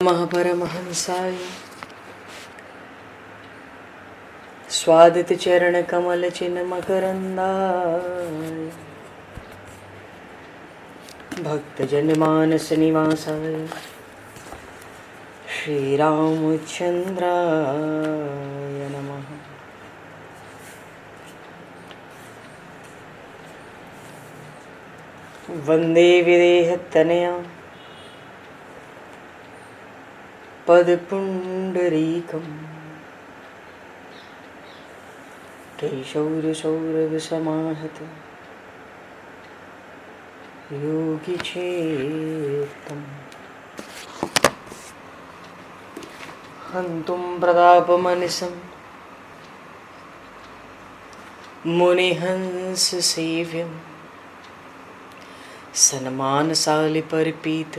महापरमहंसाय स्वादित चरण कमल चिन्ह मकरंदाय भक्तजन मानस निवासाय श्री रामचंद्राय नमः। वंदे विदेहतनया पदपुंडरीकं केशौरसौरभसमाहत योगिचेतं हन्तुं प्रतापमनिशं मुनिहंससेव्यं सन्मानशालिपरिपीत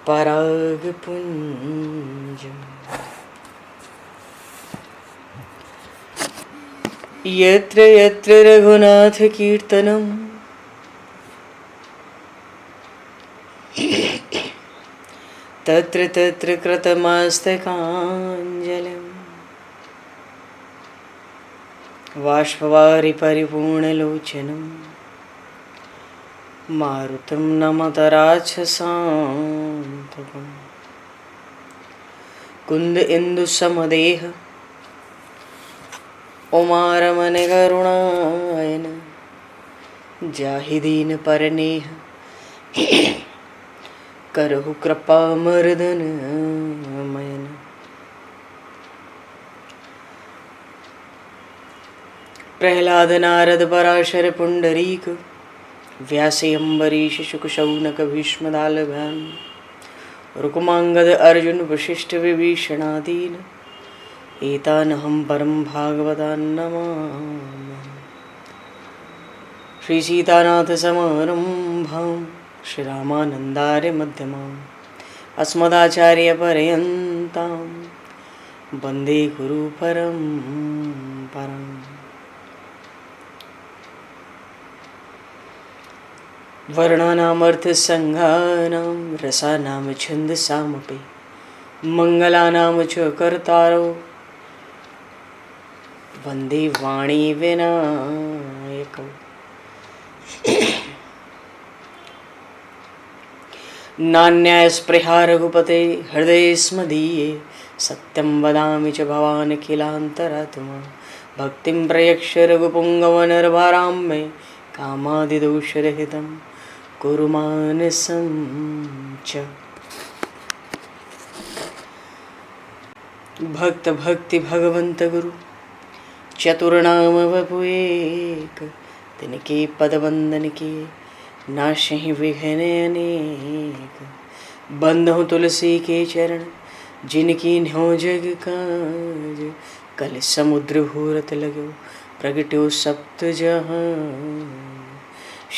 परागपुञ्जम् यत्र यत्र रघुनाथकीर्तनं तत्र तत्र कृतमस्तकाञ्जलिं बाष्पवारि परिपूर्णलोचनं मारुतं नमत राक्षसान्तकं कुन्द इंदुसमदेह उमारमण करुणायन जाहि दीन परनेह करहु कृपा मर्दन मयन। प्रहलाद नारद पराशर पुंडरीक व्यासे अम्बरीश शुक शौनक भीष्म दालभान रुक्मांगद अर्जुन वशिष्ठ विभीषणादीन एतानहं परम भागवतान् नमामि। श्री सीतानाथ समारंभां श्री रामानन्दार्य मध्यमाम् अस्मदाचार्य पर्यन्तां वन्दे गुरु परम्पराम्। वर्णानामर्थ संज्ञानां रसानां छन्दसामपि मंगलानां च कर्तारो वन्दे वाणी विनायकौ। नान्यास्पृहा रघुपते हृदये स्मदीये सत्यं वदामि च भवान् किलान्तरात्मा भक्तिं प्रयक्ष रघुपुङ्गवनर्वरां मे कामादिदोषरहितं कुरु मानसं च। भक्त भक्ति भगवंत गुरु चतुर्नाम वपु एक तिनके पद वंदन के नाशहि विघ्न अनेक। बंधु तुलसी के चरण जिनकी न्यो जग काज कल समुद्र घोरत लगो प्रगट्यो सप्त जहान।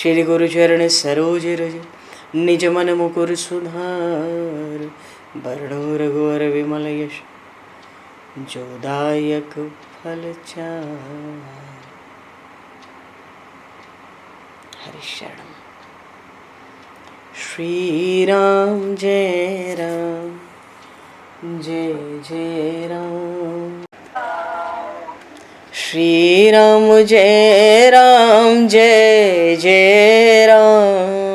श्री गुरु चरण सरोज रज निज मन मुकुर सुधार वर्णो रघुवर विमल यश जोदायक फलचार। हरिशरण श्री राम जय राम जय जय राम श्री राम जय राम जय जय राम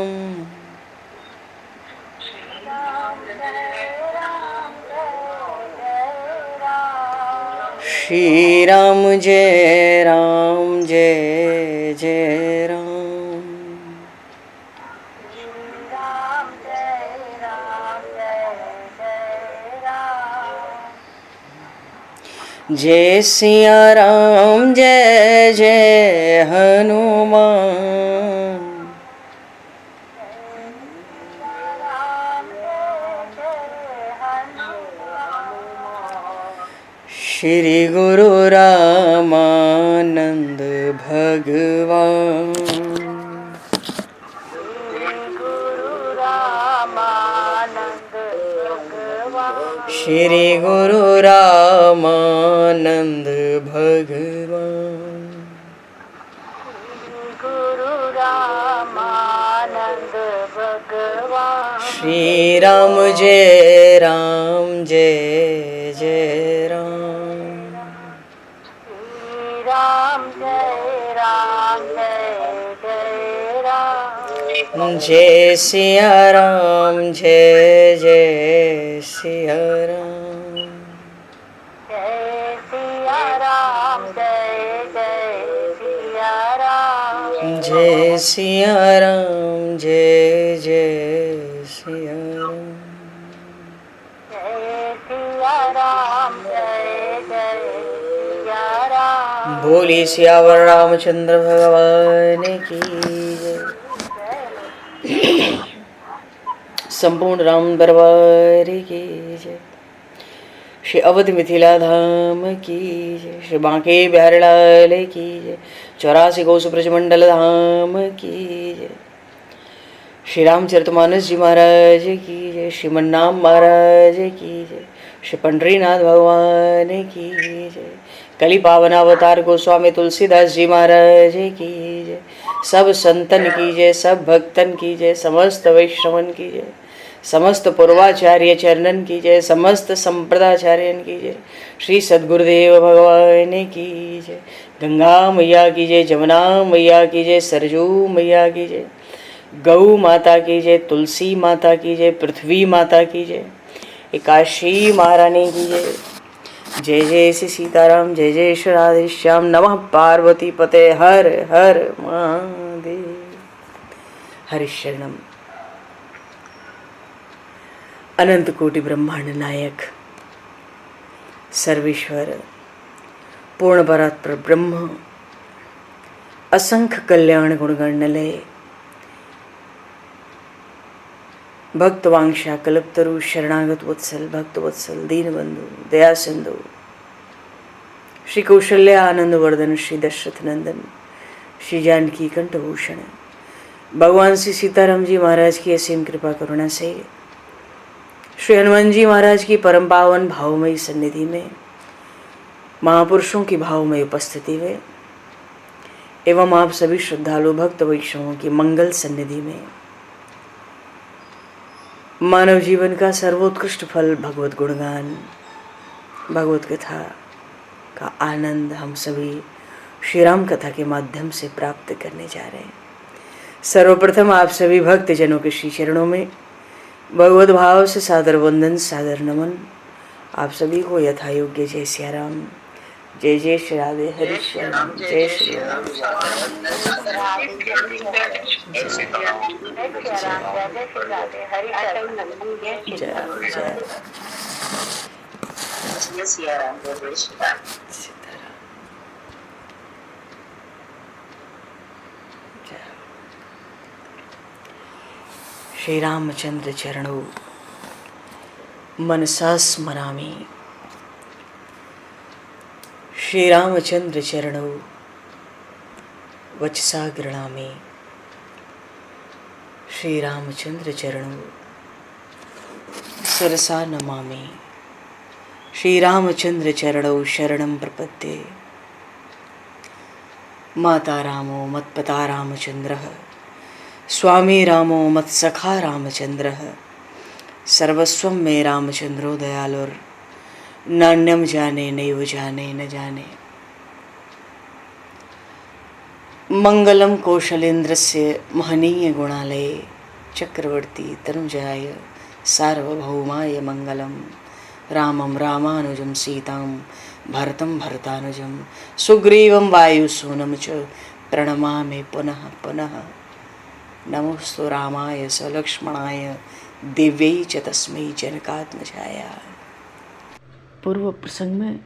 श्री राम जय राम जय जय राम जय सिया राम जय जय हनुमान श्री गुरु रामानंद भगवान श्री गुरु रामानंद भगवान श्री राम जय राम जय जय राम। श्री राम जय जय राम। जय सिया राम जय जय सिया राम। जय सिया राम जय जय सिया राम। जय सिया राम जय जय सिया राम। जय सिया राम जय जय सिया राम। बोली सियावर रामचंद्र भगवान की जय। संपूर्ण राम दरबार की जय। श्री अवध मिथिला धाम की जय। श्री बांके बिहारी लाल की जय। 84 कोस ब्रजमंडल धाम की जय। श्री रामचरितमानस जी महाराज की जय। श्रीमन्नाम महाराज की जय। श्री पंडरीनाथ भगवान की जय। कली पावन अवतार गोस्वामी तुलसीदास जी महाराज की जय। सब संतन की जय, सब भक्तन की जय, समस्त वैष्णवन की जय, समस्त पूर्वाचार्य चरणन की जय, समस्त संप्रदाचार्यन की जय। श्री सद्गुरुदेव भगवान की जय। गंगा मैया की जय, जमुना मैया की जय, सरजू मैया की जय, गौ माता की जय, तुलसी माता की जय, पृथ्वी माता की जय, एकाशी महारानी की जय। जय जय श्री सीताराम, जय जय श्री राधेश्याम। नमः पार्वती पते हर हर महादेव। हरिशरणम। अनंत कोटि ब्रह्मांड नायक सर्वेश्वर पूर्ण परात्पर ब्रह्म असंख्य कल्याण गुणगण निलय भक्तवांशा कल्पतरु शरणागत वत्सल भक्त वत्सल दीनबंधु दया सिंधु श्री कौशल्य आनंद वर्धन श्री दशरथ नंदन श्री जानकी कंठभूषण भगवान श्री सीताराम जी महाराज की असीम कृपा करुणा से श्री हनुमान जी महाराज की परम पावन भावमयी सन्निधि में महापुरुषों की भावमयी उपस्थिति में एवं आप सभी श्रद्धालु भक्त वैष्णवों की मंगल सन्निधि में मानव जीवन का सर्वोत्कृष्ट फल भगवत गुणगान भगवत कथा का आनंद हम सभी श्री राम कथा के माध्यम से प्राप्त करने जा रहे हैं। सर्वप्रथम आप सभी भक्त जनों के श्री चरणों में भगवत भाव से सादर वंदन सादर नमन। आप सभी को यथा योग्य जय सिया राम, जय जय श्री राधे हरि श्याम, जय श्री राम। श्री रामचंद्र चरणों मनसा स्मरामि। श्री रामचंद्र चरणों वचसा गृणामि। श्री रामचंद्र चरणों शिरसा नमामि। श्री रामचंद्र चरणों शरणं प्रपद्ये। माता रामो मत्पता रामचंद्रः, स्वामी रामो मत्सखा रामचंद्रः, सर्वस्वं मे रामचंद्रो दयालुर्, नान्यं जाने नैव जाने न जाने। मंगलम कौशलेन्द्रस्य महनीय गुणालये, चक्रवर्ती तनुजाय सार्वभौमाय मंगलम। रामं रामानुजं सीतां भरतं भरतानुजं, सुग्रीवं वायुसूनं च प्रणमामि पुनः पुनः। नमोस्तु रामाय सलक्ष्मणाय दिव्यै च तस्मै जनकात्मजाय। पूर्व प्रसंग में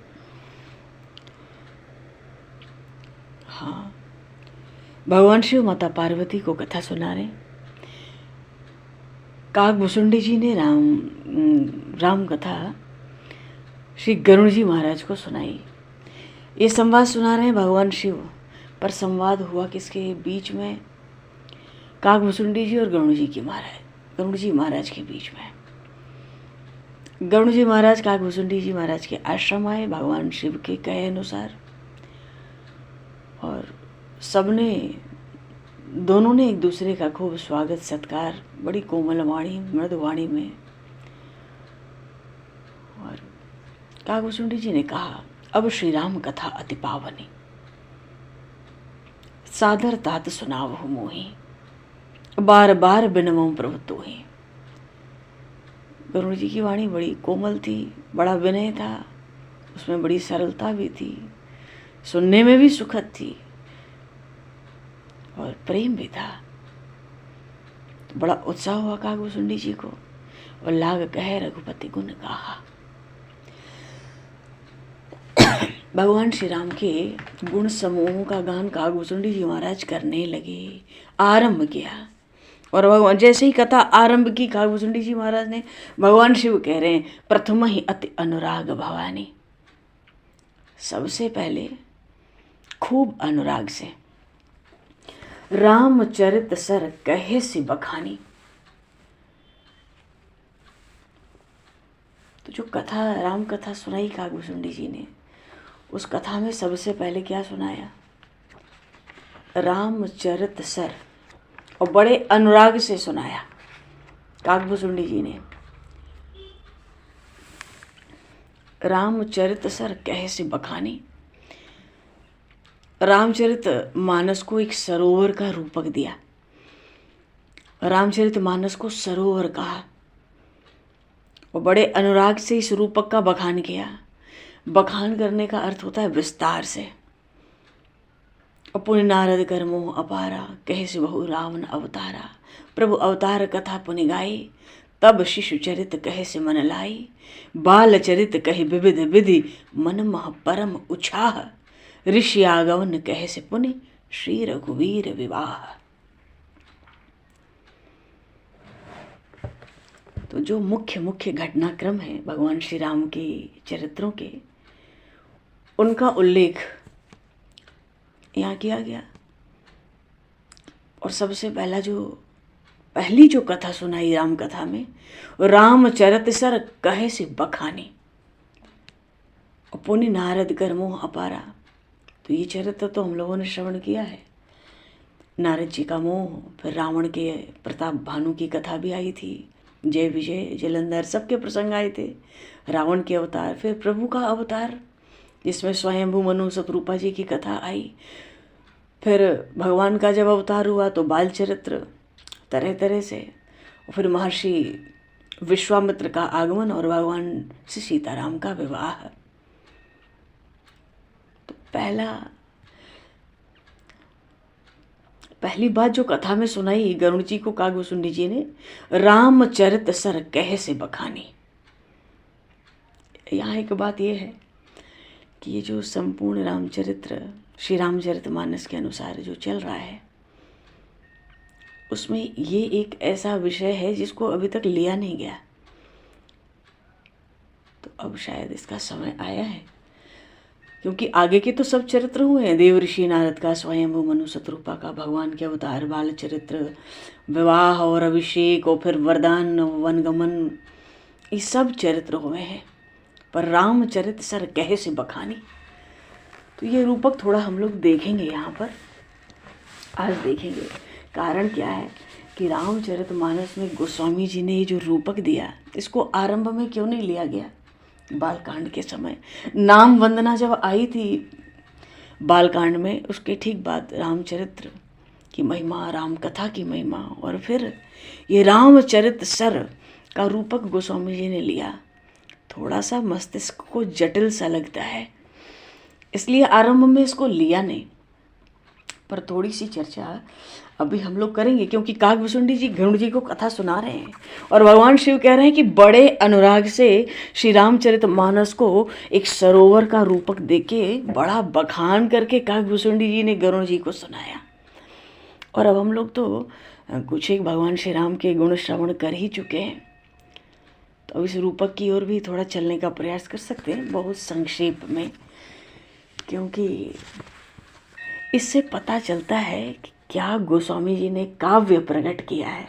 भगवान शिव माता पार्वती को कथा सुना रहे। काकभुसुंडी जी ने राम कथा श्री गरुड़ जी महाराज को सुनाई। ये संवाद सुना रहे हैं भगवान शिव, पर संवाद हुआ किसके बीच में? काकभुसुंडी जी और गरुड़ जी महाराज के बीच में। गरुड़ जी महाराज काकभुसुंडी जी महाराज के आश्रम आए भगवान शिव के कहे अनुसार, और सबने दोनों ने एक दूसरे का खूब स्वागत सत्कार बड़ी कोमल वाणी मृदुवाणी में। और कागभूषुंडी जी ने कहा, अब श्री राम कथा अति पावनी, सादर तात सुनावहु मोहि, बार बार बिनमऊ प्रभु तोहि। गरुड़ जी की वाणी बड़ी कोमल थी, बड़ा विनय था, उसमें बड़ी सरलता भी थी, सुनने में भी सुखद थी और प्रेम भी था। तो बड़ा उत्साह हुआ कागभूषुंडी जी को, और लाग कहे रघुपति गुण कहा। भगवान श्री राम के गुण समूहों का गान कागभूषुंडी जी महाराज करने लगे, आरंभ किया। और भगवान जैसे ही कथा आरंभ की, कागभूषुंडी जी महाराज ने, भगवान शिव कह रहे हैं, प्रथम ही अति अनुराग भवानी, सबसे पहले खूब अनुराग से रामचरित सर कहे सी बखानी। तो जो कथा राम कथा सुनाई कागभूषुंडी जी ने, उस कथा में सबसे पहले क्या सुनाया? रामचरित सर, और बड़े अनुराग से सुनाया कागभूषुंडी जी ने। रामचरित सर कहे सी बखानी, रामचरित मानस को एक सरोवर का रूपक दिया। रामचरित मानस को सरोवर कहा, और बड़े अनुराग से इस रूपक का बखान किया। बखान करने का अर्थ होता है विस्तार से। पुनि नारद कर मोह अपारा, कहे से बहु रावण अवतारा। प्रभु अवतार कथा पुनि गाई, तब शिशु चरित कहे से मन लाई। बाल चरित कहे विविध विधि, मन मह परम उछाह। ऋषि आगमन कहे से पुनि, श्री रघुवीर विवाह। तो जो मुख्य मुख्य घटनाक्रम है भगवान श्री राम के चरित्रों के, उनका उल्लेख यहाँ किया गया। और सबसे पहली जो कथा सुनाई राम कथा में, रामचरित सर कहे से बखानी, और पुनि नारद कर मोह अपारा। तो ये चरित्र तो हम लोगों ने श्रवण किया है, नारद जी का मोह, फिर रावण के प्रताप भानु की कथा भी आई थी, जय विजय जलंधर सबके प्रसंग आए थे, रावण के अवतार, फिर प्रभु का अवतार जिसमें स्वयंभू मनु शतरूपा जी की कथा आई, फिर भगवान का जब अवतार हुआ तो बाल चरित्र तरह तरह से, और फिर महर्षि विश्वामित्र का आगमन और भगवान श्री सीताराम का विवाह। तो पहली बात जो कथा में सुनाई गरुड़ जी को कागभूषुंडी जी ने, रामचरित सर कहे से बखानी। यहाँ एक बात यह है कि ये जो संपूर्ण रामचरित्र श्री रामचरितमानस के अनुसार जो चल रहा है, उसमें ये एक ऐसा विषय है जिसको अभी तक लिया नहीं गया। तो अब शायद इसका समय आया है, क्योंकि आगे के तो सब चरित्र हुए हैं, देव ऋषि नारद का, स्वयंभू मनु शतरूपा का, भगवान के अवतार, बाल चरित्र, विवाह और अभिषेक, और फिर वरदान, वनगमन, ये सब चरित्र हुए हैं। पर रामचरित सर कहे से बखानी, तो ये रूपक थोड़ा हम लोग देखेंगे यहाँ पर, आज देखेंगे। कारण क्या है कि रामचरितमानस में गोस्वामी जी ने ये जो रूपक दिया, इसको आरंभ में क्यों नहीं लिया गया? बालकांड के समय नाम वंदना जब आई थी बालकांड में, उसके ठीक बाद रामचरित्र की महिमा, राम कथा की महिमा, और फिर ये रामचरित सर का रूपक गोस्वामी जी ने लिया। थोड़ा सा मस्तिष्क को जटिल सा लगता है, इसलिए आरंभ में इसको लिया नहीं। पर थोड़ी सी चर्चा अभी हम लोग करेंगे, क्योंकि कागभूषुंडी जी गरुड़ जी को कथा सुना रहे हैं और भगवान शिव कह रहे हैं कि बड़े अनुराग से श्री रामचरितमानस को एक सरोवर का रूपक देके बड़ा बखान करके कागभूषुंडी जी ने गरुड़ जी को सुनाया। और अब हम लोग तो कुछ एक भगवान श्री राम के गुण श्रवण कर ही चुके हैं, तो अब इस रूपक की ओर भी थोड़ा चलने का प्रयास कर सकते हैं, बहुत संक्षेप में, क्योंकि इससे पता चलता है कि क्या गोस्वामी जी ने काव्य प्रकट किया है।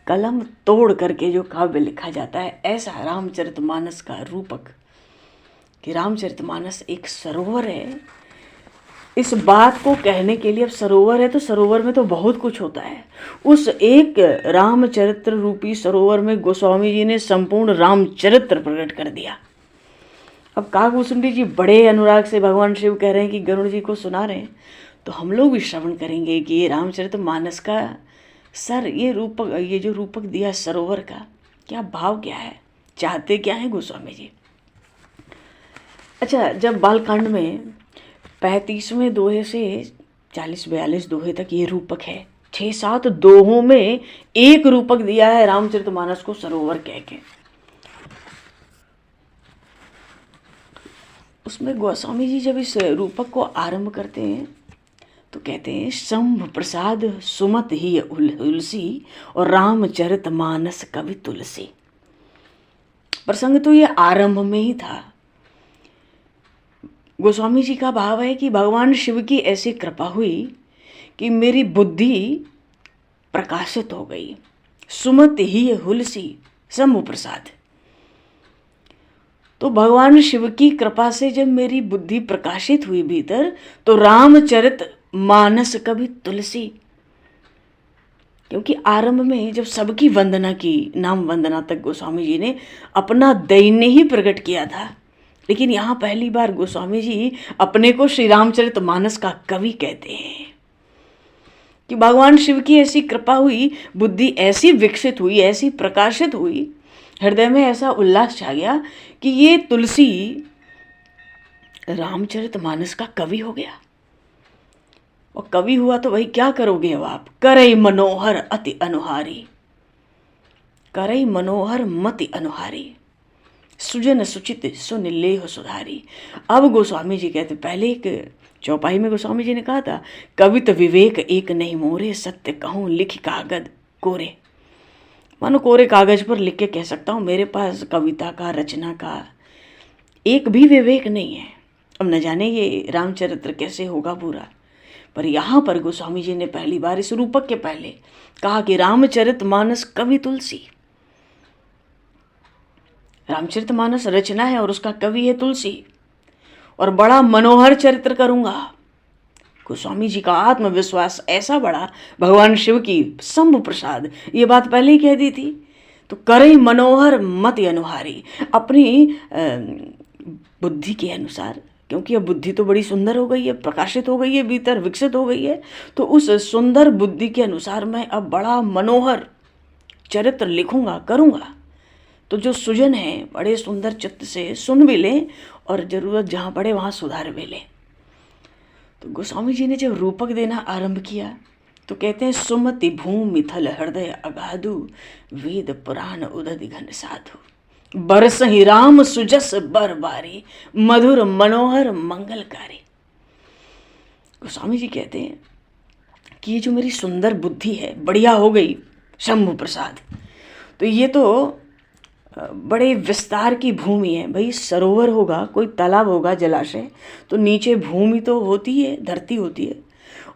कलम तोड़ करके जो काव्य लिखा जाता है, ऐसा रामचरितमानस का रूपक, कि रामचरितमानस एक सरोवर है, इस बात को कहने के लिए, अब सरोवर है तो सरोवर में तो बहुत कुछ होता है। उस एक रामचरित्र रूपी सरोवर में गोस्वामी जी ने संपूर्ण रामचरित्र प्रकट कर दिया। अब काकभूषुंडी जी बड़े अनुराग से भगवान शिव कह रहे हैं कि गरुड़ जी को सुना रहे हैं, तो हम लोग भी श्रवण करेंगे कि ये रामचरित मानस का सर, ये जो रूपक दिया सरोवर का, क्या भाव क्या है, चाहते क्या है गोस्वामी जी। अच्छा, जब बालकांड में 35वें दोहे से 40-42 दोहे तक ये रूपक है, 6-7 दोहों में एक रूपक दिया है रामचरितमानस को सरोवर कह के। उसमें गोस्वामी जी जब इस रूपक को आरंभ करते हैं तो कहते हैं शंभ प्रसाद सुमत ही उलसी और रामचरितमानस कवि तुलसी। प्रसंग तो ये आरंभ में ही था। गोस्वामी जी का भाव है कि भगवान शिव की ऐसी कृपा हुई कि मेरी बुद्धि प्रकाशित हो गई। सुमत ही हुलसी शंभु प्रसाद, तो भगवान शिव की कृपा से जब मेरी बुद्धि प्रकाशित हुई भीतर, तो रामचरित मानस कवि तुलसी। क्योंकि आरंभ में जब सबकी वंदना की, नाम वंदना तक गोस्वामी जी ने अपना दैन्य ही प्रकट किया था, लेकिन यहाँ पहली बार गोस्वामी जी अपने को श्री रामचरित मानस का कवि कहते हैं कि भगवान शिव की ऐसी कृपा हुई, बुद्धि ऐसी विकसित हुई, ऐसी प्रकाशित हुई, हृदय में ऐसा उल्लास छा गया कि ये तुलसी रामचरित मानस का कवि हो गया। और कवि हुआ तो भाई क्या करोगे अब आप, करई मनोहर अति अनुहारी, करई मनोहर मति अनुहारी, सुजन सुचित सुनिलेह सुधारी। अब गोस्वामी जी कहते, पहले एक चौपाई में गोस्वामी जी ने कहा था, कवित विवेक एक नहीं मोरे, सत्य कहूँ लिख कागज कोरे। मानो कोरे कागज पर लिख के कह सकता हूँ, मेरे पास कविता का, रचना का एक भी विवेक नहीं है। अब न जाने ये रामचरित्र कैसे होगा पूरा, पर यहाँ पर गोस्वामी जी ने पहली बार इस रूपक के पहले कहा कि रामचरित मानस कवि तुलसी। रामचरित मानस रचना है और उसका कवि है तुलसी, और बड़ा मनोहर चरित्र करूंगा। गोस्वामी जी का आत्मविश्वास ऐसा बड़ा, भगवान शिव की शंभु प्रसाद ये बात पहले ही कह दी थी। तो करई मनोहर मति अनुहारी, अपनी बुद्धि के अनुसार, क्योंकि अब बुद्धि तो बड़ी सुंदर हो गई है, प्रकाशित हो गई है, भीतर विकसित हो गई है, तो उस सुंदर बुद्धि के अनुसार मैं अब बड़ा मनोहर चरित्र लिखूंगा, करूंगा। तो जो सुजन है बड़े सुंदर चित्त से सुन भी लें और जरूरत जहाँ पड़े वहाँ सुधार भी लें। तो गोस्वामी जी ने जब रूपक देना आरंभ किया तो कहते हैं, सुमति भूमि थल हृदय अगाधु, वेद पुराण उदधि घन साधु, बरस ही राम सुजस बर बारी, मधुर मनोहर मंगलकारी। गोस्वामी जी कहते हैं कि ये जो मेरी सुंदर बुद्धि है बढ़िया हो गई शंभु प्रसाद, तो ये तो बड़े विस्तार की भूमि है। भाई सरोवर होगा, कोई तालाब होगा, जलाशय, तो नीचे भूमि तो होती है, धरती होती है,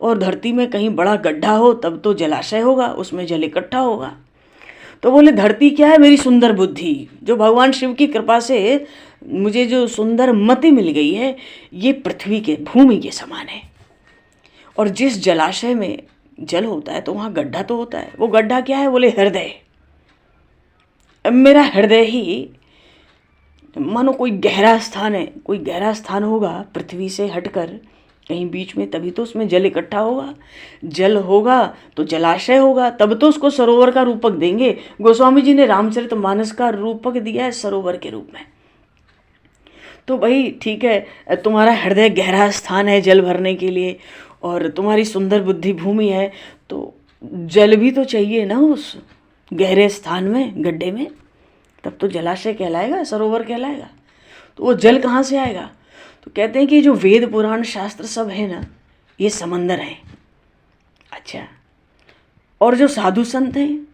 और धरती में कहीं बड़ा गड्ढा हो तब तो जलाशय होगा, उसमें जल इकट्ठा होगा। तो बोले धरती क्या है, मेरी सुंदर बुद्धि, जो भगवान शिव की कृपा से मुझे जो सुंदर मति मिल गई है, ये पृथ्वी के, भूमि के समान है। और जिस जलाशय में जल होता है तो वहाँ गड्ढा तो होता है, वो गड्ढा क्या है, बोले हृदय। मेरा हृदय ही मानो कोई गहरा स्थान है, कोई गहरा स्थान होगा पृथ्वी से हटकर कहीं बीच में, तभी तो उसमें जल इकट्ठा होगा, जल होगा तो जलाशय होगा, तब तो उसको सरोवर का रूपक देंगे। गोस्वामी जी ने रामचरितमानस का रूपक दिया है सरोवर के रूप में। तो भाई ठीक है, तुम्हारा हृदय गहरा स्थान है जल भरने के लिए, और तुम्हारी सुंदर बुद्धि भूमि है, तो जल भी तो चाहिए ना उस गहरे स्थान में, गड्ढे में, तब तो जलाशय कहलाएगा, सरोवर कहलाएगा। तो वो जल कहाँ से आएगा? तो कहते हैं कि जो वेद पुराण शास्त्र सब है ना, ये समंदर है। अच्छा, और जो साधु संत हैं,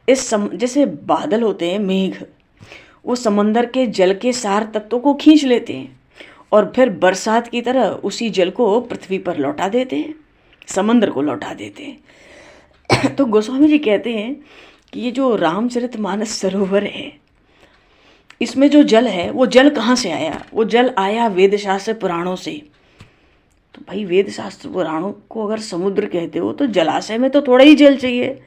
जैसे बादल होते हैं, मेघ, वो समंदर के जल के सार तत्वों को खींच लेते हैं और फिर बरसात की तरह उसी जल को पृथ्वी पर लौटा देते हैं, समंदर को लौटा देते हैं। तो गोस्वामी जी कहते हैं कि ये जो रामचरितमानस सरोवर है, इसमें जो जल है, वो जल कहाँ से आया? वो जल आया वेद शास्त्र पुराणों से। तो भाई वेद शास्त्र पुराणों को अगर समुद्र कहते हो तो जलाशय में तो थोड़ा ही जल चाहिए,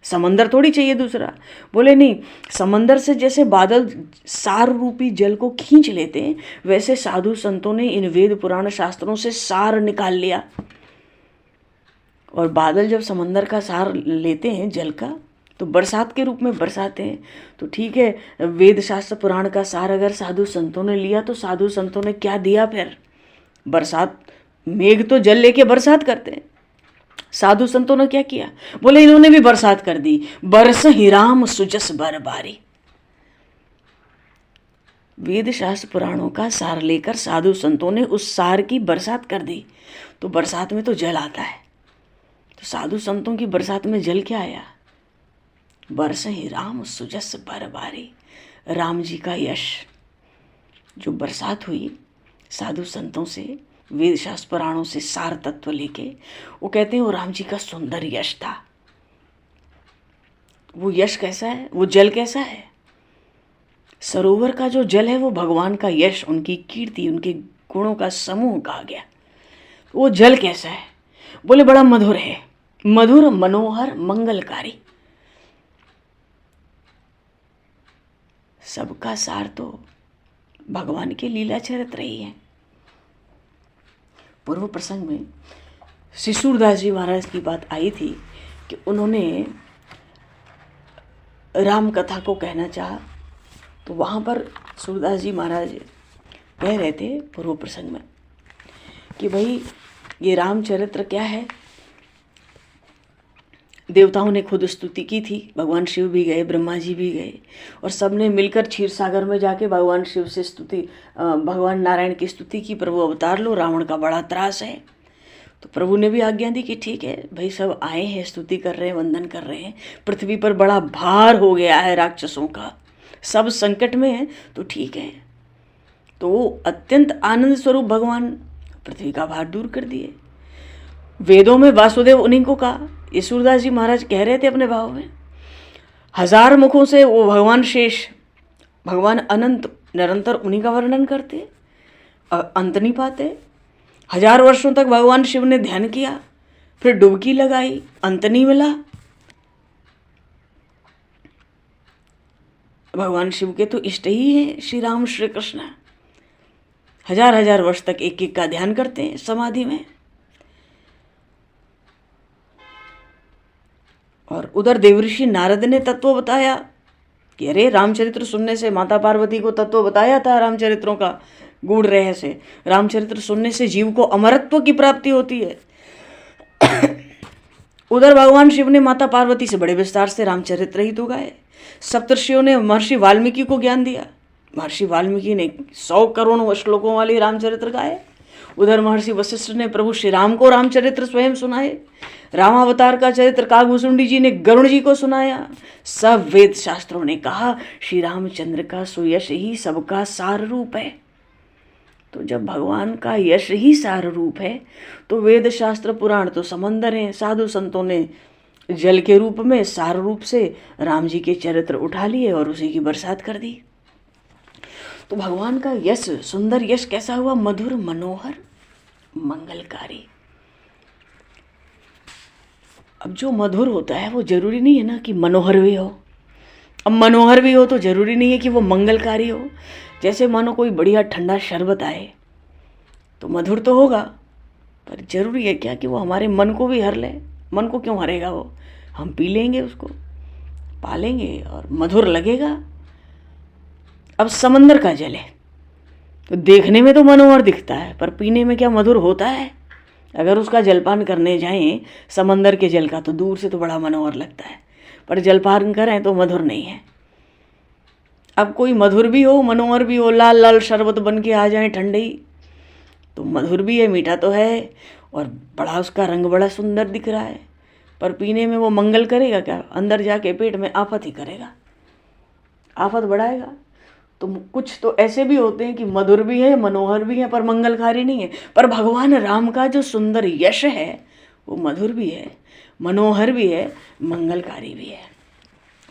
समंदर थोड़ी चाहिए दूसरा। बोले नहीं, समंदर से जैसे बादल सार रूपी जल को खींच लेते हैं, वैसे साधु संतों ने इन वेद पुराण शास्त्रों से सार निकाल लिया। और बादल जब समंदर का सार लेते हैं जल का, तो बरसात के रूप में बरसाते हैं। तो ठीक है, वेद शास्त्र पुराण का सार अगर साधु संतों ने लिया, तो साधु संतों ने क्या दिया फिर? बरसात, मेघ तो जल लेके बरसात करते हैं, साधु संतों ने क्या किया? बोले इन्होंने भी बरसात कर दी। बरस ही राम सुजस बरबारी। वेद शास्त्र पुराणों का सार लेकर साधु संतों ने उस सार की बरसात कर दी। तो बरसात में तो जल आता है, तो साधु संतों की बरसात में जल क्या आया? बरस ही राम सुजस बरबारी। राम जी का यश, जो बरसात हुई साधु संतों से, वेद शास्त्र पुराणों से सार तत्व लेके, वो कहते हैं वो राम जी का सुंदर यश था। वो यश कैसा है? वो जल कैसा है? सरोवर का जो जल है वो भगवान का यश, उनकी कीर्ति, उनके गुणों का समूह कहा गया। वो जल कैसा है? बोले बड़ा मधुर है, मधुर मनोहर मंगलकारी। सबका सार तो भगवान के लीला चरित्र ही है। पूर्व प्रसंग में श्री सूरदास जी महाराज की बात आई थी कि उन्होंने राम कथा को कहना चाहा, तो वहाँ पर सूरदास जी महाराज कह रहे थे पूर्व प्रसंग में कि भाई ये रामचरित्र क्या है। देवताओं ने खुद स्तुति की थी, भगवान शिव भी गए, ब्रह्मा जी भी गए, और सब ने मिलकर क्षीर सागर में जाके भगवान शिव से भगवान नारायण की स्तुति की, प्रभु अवतार लो, रावण का बड़ा त्रास है। तो प्रभु ने भी आज्ञा दी कि ठीक है भाई, सब आए हैं, स्तुति कर रहे हैं, वंदन कर रहे हैं, पृथ्वी पर बड़ा भार हो गया है राक्षसों का, सब संकट में है, तो ठीक है। तो वो अत्यंत आनंद स्वरूप भगवान पृथ्वी का भार दूर कर दिए। वेदों में वासुदेव उन्हीं को कहा, ये सूरदास जी महाराज कह रहे थे अपने भाव में। 1000 मुखों से वो भगवान शेष, भगवान अनंत, निरंतर उन्हीं का वर्णन करते, अंत नहीं पाते। 1000 वर्षों तक भगवान शिव ने ध्यान किया, फिर डुबकी लगाई, अंत नहीं मिला। भगवान शिव के तो इष्ट ही हैं श्री राम श्री कृष्ण। 1000 वर्ष तक एक एक का ध्यान करते हैं समाधि में। और उधर देवऋषि नारद ने तत्व बताया कि अरे रामचरित्र सुनने से, माता पार्वती को तत्व बताया था रामचरित्रों का गूढ़ रहस्य, रामचरित्र सुनने से जीव को अमरत्व की प्राप्ति होती है। उधर भगवान शिव ने माता पार्वती से बड़े विस्तार से रामचरित्र ही तो गाए। सप्तर्षियों ने महर्षि वाल्मीकि को ज्ञान दिया, महर्षि वाल्मीकि ने 100 करोड़ श्लोकों वाले रामचरित्र गाए। उधर महर्षि वशिष्ठ ने प्रभु श्री राम को रामचरित्र स्वयं सुनाए। रामावतार का चरित्र कागभूषुंडी जी ने गरुण जी को सुनाया। सब वेद शास्त्रों ने कहा श्री रामचंद्र का सुयश ही सबका सार रूप है। तो जब भगवान का यश ही सार रूप है, तो वेद शास्त्र पुराण तो समंदर हैं। साधु संतों ने जल के रूप में, सार रूप से राम जी के चरित्र उठा लिए और उसी की बरसात कर दी। तो भगवान का यश, सुंदर यश कैसा हुआ? मधुर मनोहर मंगलकारी। अब जो मधुर होता है वो जरूरी नहीं है ना कि मनोहर भी हो। अब मनोहर भी हो तो जरूरी नहीं है कि वो मंगलकारी हो। जैसे मानो कोई बढ़िया ठंडा शरबत आए तो मधुर तो होगा, पर जरूरी है क्या कि वो हमारे मन को भी हर ले? मन को क्यों हरेगा वो? हम पी लेंगे उसको, पालेंगे और मधुर लगेगा। अब समंदर का जल है तो देखने में तो मनोहर दिखता है, पर पीने में क्या मधुर होता है? अगर उसका जलपान करने जाएं समंदर के जल का, तो दूर से तो बड़ा मनोहर लगता है, पर जलपान करें तो मधुर नहीं है। अब कोई मधुर भी हो, मनोहर भी हो, लाल लाल शरबत बन के आ जाए ठंडे ही, तो मधुर भी है, मीठा तो है, और बड़ा उसका रंग बड़ा सुंदर दिख रहा है, पर पीने में वो मंगल करेगा क्या? अंदर जाके पेट में आफत ही करेगा, आफत बढ़ाएगा। तो कुछ तो ऐसे भी होते हैं कि मधुर भी है, मनोहर भी है, पर मंगलकारी नहीं है। पर भगवान राम का जो सुंदर यश है वो मधुर भी है, मनोहर भी है, मंगलकारी भी है।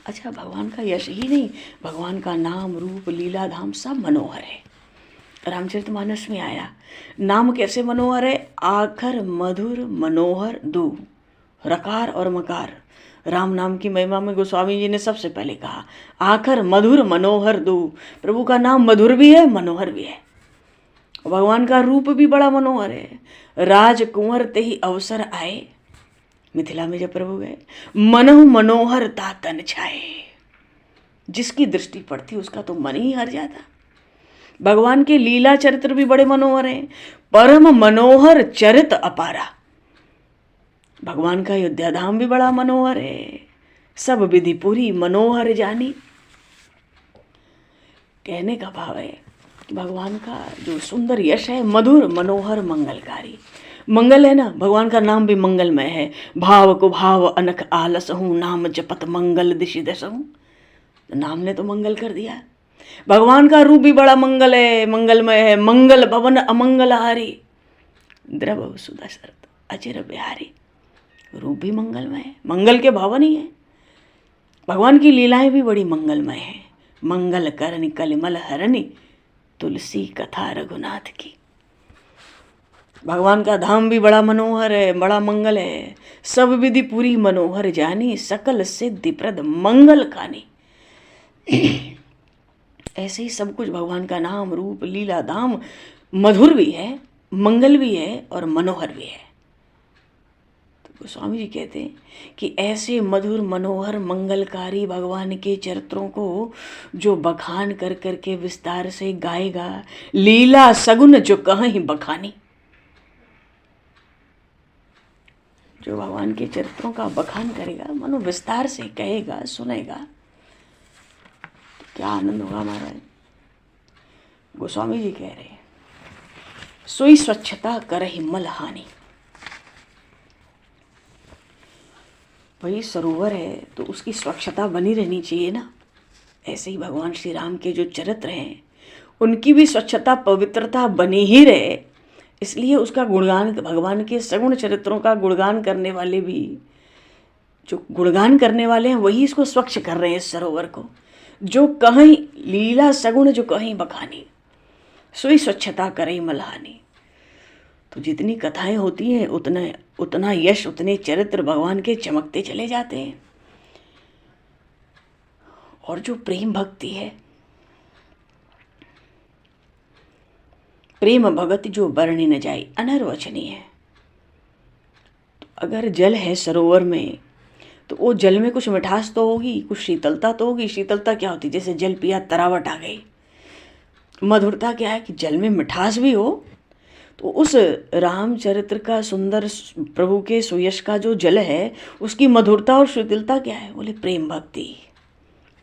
अच्छा, भगवान का यश ही नहीं, भगवान का नाम, रूप, लीला, धाम सब मनोहर है। रामचरितमानस में आया। नाम कैसे मनोहर है? आखर मधुर मनोहर दो, रकार और मकार। राम नाम की महिमा में गोस्वामी जी ने सबसे पहले कहा आखर मधुर मनोहर दो। प्रभु का नाम मधुर भी है, मनोहर भी है। भगवान का रूप भी बड़ा मनोहर है। राजकुंवर ते ही अवसर आए, मिथिला में जब प्रभु गए, मनहु मनोहर ता तन छाए। जिसकी दृष्टि पड़ती उसका तो मन ही हर जाता। भगवान के लीला चरित्र भी बड़े मनोहर हैं। परम मनोहर चरित अपारा। भगवान का अयोध्या धाम भी बड़ा मनोहर है। सब विधि पूरी मनोहर जानी। कहने का भाव है कि भगवान का जो सुंदर यश है, मधुर मनोहर मंगलकारी। मंगल है ना, भगवान का नाम भी मंगलमय है। भाव को भाव अनख आलस हूँ, नाम जपत मंगल दिशि दस हूँ। नाम ने तो मंगल कर दिया। भगवान का रूप भी बड़ा मंगल है, मंगलमय है। मंगल भवन अमंगल हारी, द्रव सुधा शरद अचिर बिहारी। रूप भी मंगलमय है, मंगल के भवन ही है। भगवान की लीलाएं भी बड़ी मंगलमय है। मंगल करनि कलिमल हरनि, तुलसी कथा रघुनाथ की। भगवान का धाम भी बड़ा मनोहर है, बड़ा मंगल है। सब विधि पूरी मनोहर जानी, सकल सिद्धि प्रद मंगल खानी। ऐसे ही सब कुछ भगवान का नाम, रूप, लीला, धाम मधुर भी है, मंगल भी है और मनोहर भी है। तो गोस्वामी जी कहते हैं कि ऐसे मधुर मनोहर मंगलकारी भगवान के चरित्रों को जो बखान कर करके विस्तार से गाएगा, लीला सगुन जो कहीं बखानी। जो भगवान के चरित्रों का बखान करेगा, मनो विस्तार से कहेगा, सुनेगा, क्या आनंद होगा महाराज। गोस्वामी जी कह रहे हैं, सोई स्वच्छता करहि मल हानि। भाई सरोवर है तो उसकी स्वच्छता बनी रहनी चाहिए ना। ऐसे ही भगवान श्री राम के जो चरित्र हैं उनकी भी स्वच्छता, पवित्रता बनी ही रहे। इसलिए उसका गुणगान, भगवान के सगुण चरित्रों का गुणगान करने वाले भी, जो गुणगान करने वाले हैं वही इसको स्वच्छ कर रहे हैं, इस सरोवर को। जो कहीं लीला सगुण जो कहीं बखानी, सोई स्वच्छता करे मलहानी। तो जितनी कथाएं होती हैं उतना यश, उतने चरित्र भगवान के चमकते चले जाते हैं। और जो प्रेम भक्ति है, प्रेम भगति जो वर्णि न जाए, अनर्वचनीय है। तो अगर जल है सरोवर में तो वो जल में कुछ मिठास तो होगी, कुछ शीतलता तो होगी। शीतलता क्या होती है? जैसे जल पिया तरावट आ गई। मधुरता क्या है कि जल में मिठास भी हो। तो उस रामचरित्र का सुंदर प्रभु के सुयश का जो जल है उसकी मधुरता और शीतलता क्या है? बोले प्रेम भक्ति,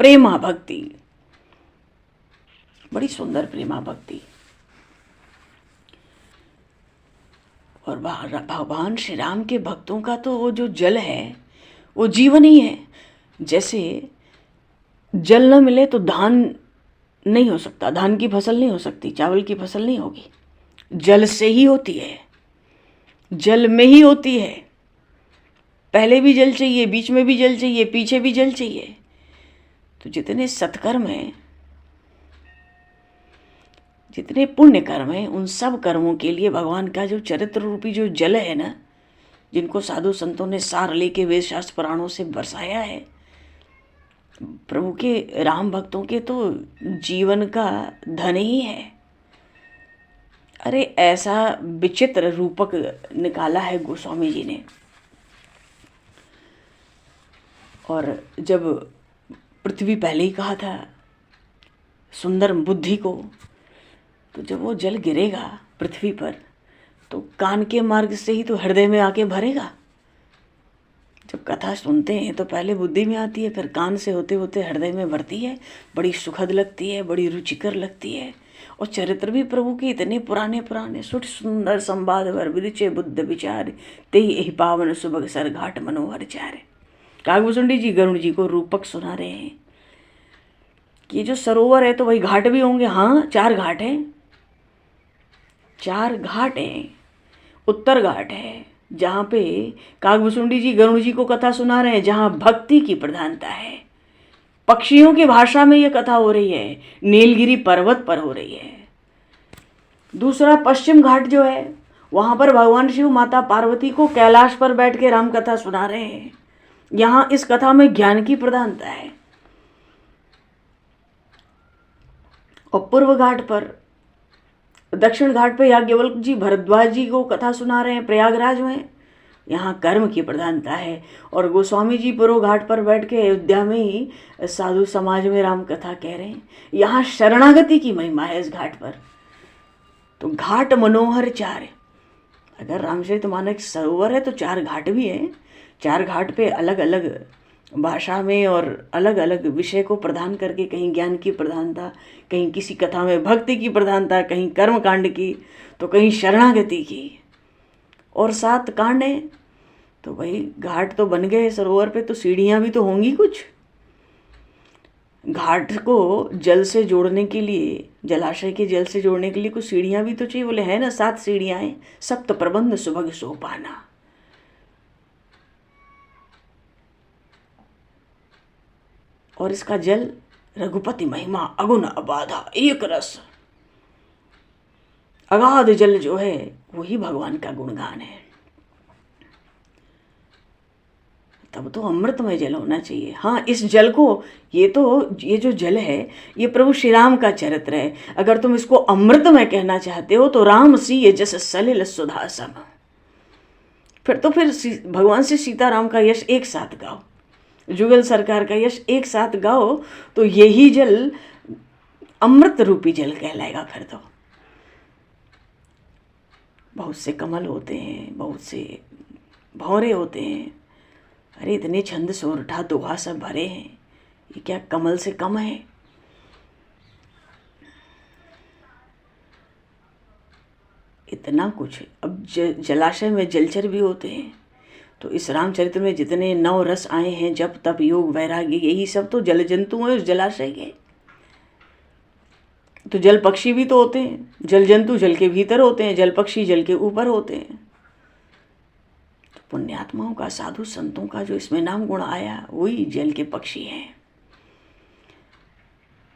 प्रेमा भक्ति, बड़ी सुंदर प्रेमा भक्ति। और भगवान श्री राम के भक्तों का तो वो जो जल है वो जीवन ही है। जैसे जल न मिले तो धान नहीं हो सकता, धान की फसल नहीं हो सकती, चावल की फसल नहीं होगी। जल से ही होती है, जल में ही होती है। पहले भी जल चाहिए, बीच में भी जल चाहिए, पीछे भी जल चाहिए। तो जितने सत्कर्म हैं, जितने पुण्य कर्म हैं, उन सब कर्मों के लिए भगवान का जो चरित्र रूपी जो जल है ना, जिनको साधु संतों ने सार लेके वेद शास्त्र पुराणों से बरसाया है, प्रभु के राम भक्तों के तो जीवन का धन ही है। अरे ऐसा विचित्र रूपक निकाला है गोस्वामी जी ने। और जब पृथ्वी पहले ही कहा था सुंदर बुद्धि को, तो जब वो जल गिरेगा पृथ्वी पर तो कान के मार्ग से ही तो हृदय में आके भरेगा। जब कथा सुनते हैं तो पहले बुद्धि में आती है, फिर कान से होते होते हृदय में भरती है। बड़ी सुखद लगती है, बड़ी रुचिकर लगती है। और चरित्र भी प्रभु के इतने पुराने पुराने, सुठ सुंदर संवाद वर विदिचे बुद्ध विचार, ते यही पावन सुबह सर घाट मनोहर चारे। कागभूषुंडी जी गरुड़ जी को रूपक सुना रहे हैं कि ये जो सरोवर है तो वही घाट भी होंगे। हाँ, 4 घाट हैं, 4 घाट हैं। उत्तर घाट है जहाँ पे कागभूषुंडी जी गरुड़ जी को कथा सुना रहे हैं, जहाँ भक्ति की प्रधानता है। पक्षियों की भाषा में ये कथा हो रही है, नीलगिरी पर्वत पर हो रही है। दूसरा पश्चिम घाट जो है, वहाँ पर भगवान शिव माता पार्वती को कैलाश पर बैठ के राम कथा सुना रहे हैं। यहाँ इस कथा में ज्ञान की प्रधानता है। और पूर्व घाट पर, दक्षिण घाट पे याज्ञवल्क जी भरद्वाज जी को कथा सुना रहे हैं प्रयागराज में, यहाँ कर्म की प्रधानता है। और गोस्वामी जी पूर्व घाट पर बैठ के अयोध्या में ही साधु समाज में राम कथा कह रहे हैं। यहाँ शरणागति की महिमा है इस घाट पर। तो घाट मनोहर चार, अगर रामचरितमानस सरोवर है तो 4 घाट भी हैं। 4 घाट पे अलग अलग भाषा में और अलग अलग विषय को प्रदान करके, कहीं ज्ञान की प्रधानता, कहीं किसी कथा में भक्ति की प्रधानता, कहीं कर्म कांड की, तो कहीं शरणागति की। और 7 कांड हैं। तो भाई घाट तो बन गए सरोवर पे, तो सीढ़ियाँ भी तो होंगी कुछ। घाट को जल से जोड़ने के लिए, जलाशय के जल से जोड़ने के लिए कुछ सीढ़ियाँ भी तो चाहिए। बोले है ना, 7 सीढ़ियाँ हैं। सप्त प्रबंध सुभग सोपाना। और इसका जल रघुपति महिमा अगुण अबाधा एक रस, अगाध जल जो है वही भगवान का गुणगान है। तब तो अमृतमय जल होना चाहिए। हाँ, इस जल को, ये जो जल है ये प्रभु श्री राम का चरित्र है। अगर तुम इसको अमृतमय कहना चाहते हो तो राम सी ये जस सलिल सुधा सम, फिर भगवान से सीताराम का यश एक साथ गाओ, जुगल सरकार का यश एक साथ गाओ, तो यही जल अमृत रूपी जल कहलाएगा। फिर तो बहुत से कमल होते हैं, बहुत से भंवरे होते हैं, अरे इतने छंद सोरठा दोहा सब भरे हैं, ये क्या कमल से कम है? इतना कुछ। अब जलाशय में जलचर भी होते हैं। तो इस रामचरित्र में जितने 9 रस आए हैं, जप तप योग वैराग्य, यही सब तो जल जंतु हैं उस जलाशय के। तो जल पक्षी भी तो होते हैं। जल जंतु जल के भीतर होते हैं, जल पक्षी जल के ऊपर होते हैं। तो पुण्यात्माओं का, साधु संतों का जो इसमें नाम गुण आया, वही जल के पक्षी हैं।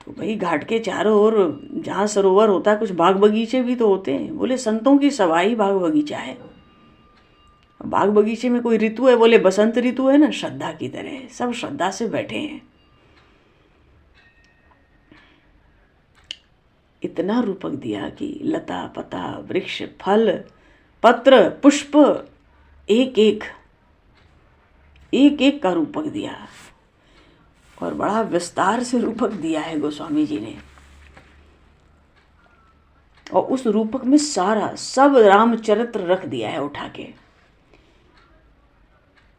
तो भाई घाट के चारों ओर जहाँ सरोवर होता है, कुछ बाग बगीचे भी तो होते हैं। बोले संतों की सभा ही बाग बगीचा है। बाग बगीचे में कोई ऋतु है? बोले बसंत ऋतु है ना, श्रद्धा की तरह सब श्रद्धा से बैठे हैं। इतना रूपक दिया कि लता पता वृक्ष फल पत्र पुष्प एक एक का रूपक दिया, और बड़ा विस्तार से रूपक दिया है गोस्वामी जी ने। और उस रूपक में सारा सब रामचरित्र रख दिया है उठा के।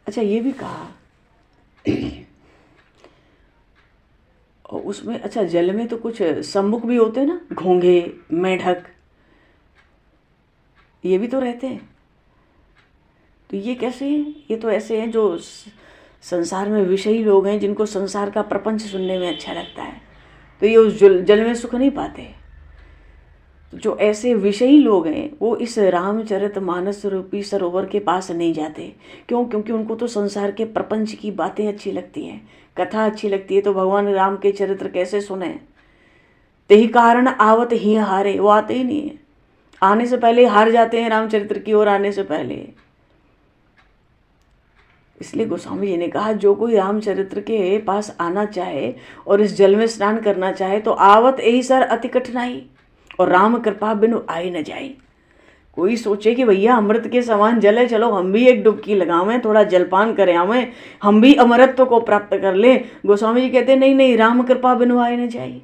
अच्छा, ये भी कहा और उसमें, अच्छा जल में तो कुछ सम्मुख भी होते हैं ना, घोंघे मेढक, ये भी तो रहते हैं। तो ये कैसे हैं? ये तो ऐसे हैं जो संसार में विषयी लोग हैं, जिनको संसार का प्रपंच सुनने में अच्छा लगता है, तो ये उस जल में सुख नहीं पाते। जो ऐसे विषयी लोग हैं वो इस रामचरितमानस रूपी सरोवर के पास नहीं जाते। क्यों? क्योंकि उनको तो संसार के प्रपंच की बातें अच्छी लगती हैं, कथा अच्छी लगती है। तो भगवान राम के चरित्र कैसे सुने? तेहि कारण आवत ही हारे, वो आते ही नहीं है, आने से पहले हार जाते हैं रामचरित्र की ओर आने से पहले। इसलिए गोस्वामी जी ने कहा, जो कोई रामचरित्र के पास आना चाहे और इस जल में स्नान करना चाहे तो आवत यही सर अति कठिनाई, और राम कृपा बिनु आई न जाई। कोई सोचे कि भैया अमृत के समान जल है, चलो हम भी एक डुबकी लगावें, थोड़ा जलपान करें, हमें हम भी अमरत्व को प्राप्त कर लें। गोस्वामी जी कहते नहीं नहीं, राम कृपा बिनु आई न जाई।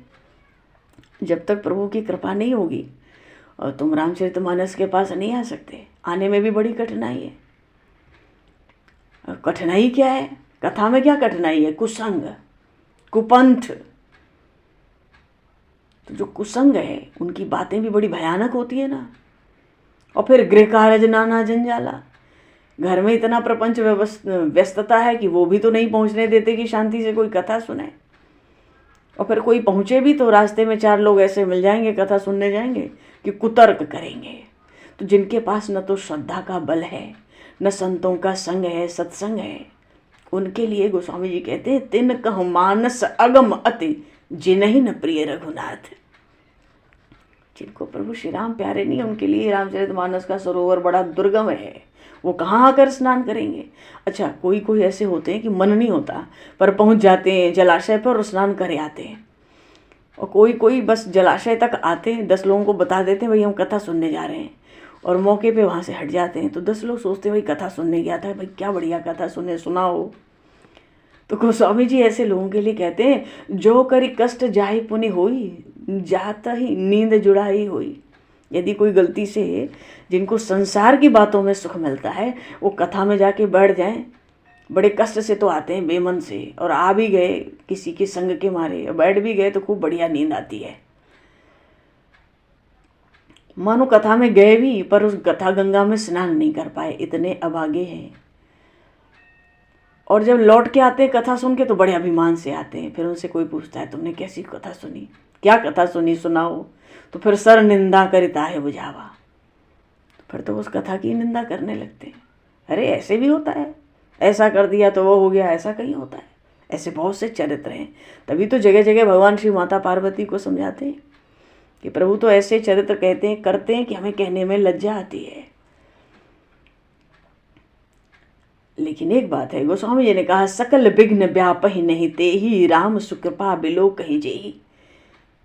जब तक प्रभु की कृपा नहीं होगी और तुम रामचरितमानस के पास नहीं आ सकते। आने में भी बड़ी कठिनाई है। कठिनाई क्या है? कथा में क्या कठिनाई है? कुसंग, कुपंथ। तो जो कुसंग है उनकी बातें भी बड़ी भयानक होती है ना। और फिर गृह कारज नाना जंजाला, घर में इतना प्रपंच व्यस्तता है कि वो भी तो नहीं पहुंचने देते कि शांति से कोई कथा सुने। और फिर कोई पहुंचे भी तो रास्ते में 4 लोग ऐसे मिल जाएंगे, कथा सुनने जाएंगे, कि कुतर्क करेंगे। तो जिनके पास न तो श्रद्धा का बल है, न संतों का संग है, सत्संग है, उनके लिए गोस्वामी जी कहते हैं, तिन कह मानस अगम अति जिन्हि न प्रिय रघुनाथ। जिनको प्रभु श्री राम प्यारे नहीं, उनके लिए रामचरितमानस का सरोवर बड़ा दुर्गम है। वो कहाँ आकर स्नान करेंगे। अच्छा, कोई कोई ऐसे होते हैं कि मन नहीं होता पर पहुंच जाते हैं जलाशय पर और स्नान करे आते हैं, और कोई कोई बस जलाशय तक आते हैं, 10 लोगों को बता देते हैं भाई हम कथा सुनने जा रहे हैं, और मौके पे वहाँ से हट जाते हैं। तो 10 लोग सोचते हैं भाई कथा सुनने गया था, भाई क्या बढ़िया कथा सुनाओ। तो गोस्वामी जी ऐसे लोगों के लिए कहते हैं, जो करी कष्ट जाहि पुनि होई, जाता ही नींद जुड़ाई होई। यदि कोई गलती से, जिनको संसार की बातों में सुख मिलता है, वो कथा में जाके बैठ जाएं, बड़े कष्ट से तो आते हैं बेमन से, और आ भी गए किसी के संग के मारे, बैठ भी गए तो खूब बढ़िया नींद आती है। मानो कथा में गए भी पर उस कथा गंगा में स्नान नहीं कर पाए, इतने अभागे हैं। और जब लौट के आते हैं कथा सुन के तो बड़े अभिमान से आते हैं। फिर उनसे कोई पूछता है तुमने कैसी कथा सुनी, क्या कथा सुनी, सुनाओ। तो फिर सर निंदा करता है बुझावा, फिर तो उस कथा की निंदा करने लगते हैं। अरे ऐसे भी होता है, ऐसा कर दिया तो वो हो गया, ऐसा कहीं होता है। ऐसे बहुत से चरित्र हैं। तभी तो जगह जगह भगवान श्री माता पार्वती को समझाते हैं कि प्रभु तो ऐसे चरित्र कहते हैं, करते हैं कि हमें कहने में लज्जा आती है। लेकिन एक बात है, गोस्वामी जी ने कहा, सकल विघ्न व्यापहि नहीं तेहि, राम सुकृपा बिलो कहीं जेहि।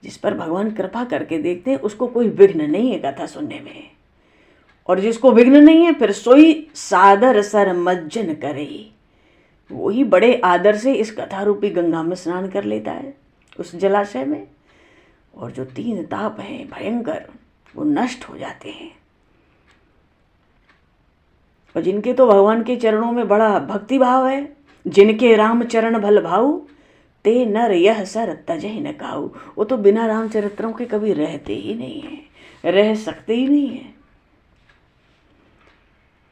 जिस पर भगवान कृपा करके देखते हैं उसको कोई विघ्न नहीं है कथा सुनने में, और जिसको विघ्न नहीं है फिर सोई सादर सर मज्जन करे, वही बड़े आदर से इस कथा रूपी गंगा में स्नान कर लेता है उस जलाशय में, और जो 3 ताप हैं भयंकर वो नष्ट हो जाते हैं। और जिनके तो भगवान के चरणों में बड़ा भक्ति भाव है, जिनके राम चरण भल भाऊ, ते नर यह सर तजहि न काऊ। वो तो बिना रामचरित्रों के कभी रहते ही नहीं है, रह सकते ही नहीं है।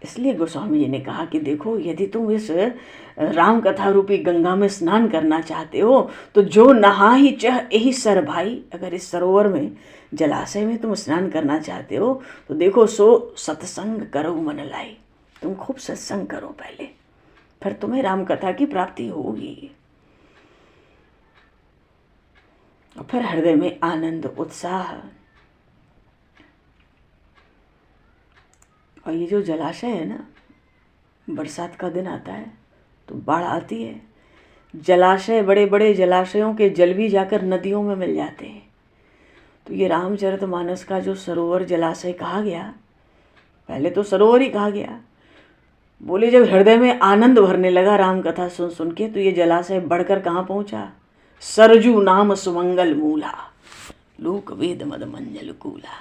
इसलिए गोस्वामी जी ने कहा कि देखो, यदि तुम इस राम कथा रूपी गंगा में स्नान करना चाहते हो तो जो नहा ही चह यही सर भाई, अगर इस सरोवर में जलाशय में तुम स्नान करना चाहते हो तो देखो, सो सत्संग करो मन लाई। तुम खूब सत्संग करो पहले, फिर तुम्हें राम कथा की प्राप्ति होगी। और फिर हृदय में आनंद उत्साह। और ये जो जलाशय है ना, बरसात का दिन आता है तो बाढ़ आती है, जलाशय, बड़े बड़े जलाशयों के जल भी जाकर नदियों में मिल जाते हैं। तो ये रामचरितमानस का जो सरोवर जलाशय कहा गया, पहले तो सरोवर ही कहा गया, बोले जब हृदय में आनंद भरने लगा राम कथा सुन सुन के, तो ये जलाशय बढ़कर कहाँ पहुँचा, सरजू नाम सुमंगल मूला, लोक वेद मद मंजल कूला।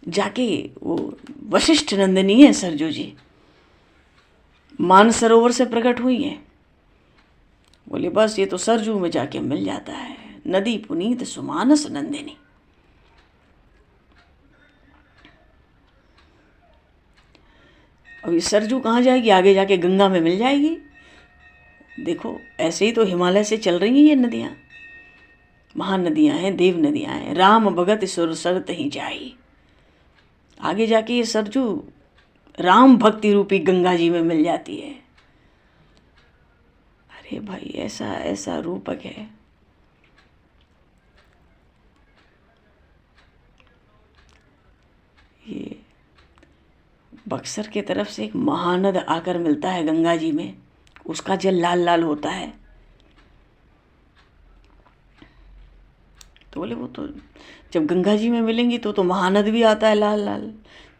जाके वो वशिष्ठ नंदिनी है सरजू जी, मान सरोवर से प्रकट हुई है। बोले बस ये तो सरजू में जाके मिल जाता है, नदी पुनीत सुमानस नंदिनी। अब ये सरजू कहाँ जाएगी, आगे जाके गंगा में मिल जाएगी। देखो ऐसे ही तो हिमालय से चल रही हैं ये नदियाँ, महान नदियाँ हैं, देव नदियाँ हैं। राम भगत सुर सरत ही जाई, आगे जाके ये सरजू राम भक्ति रूपी गंगा जी में मिल जाती है। अरे भाई ऐसा ऐसा रूपक है। ये बक्सर के तरफ से एक महानद आकर मिलता है गंगा जी में, उसका जल लाल लाल होता है। तो बोले वो तो जब गंगा जी में मिलेंगी तो महानद भी आता है लाल लाल।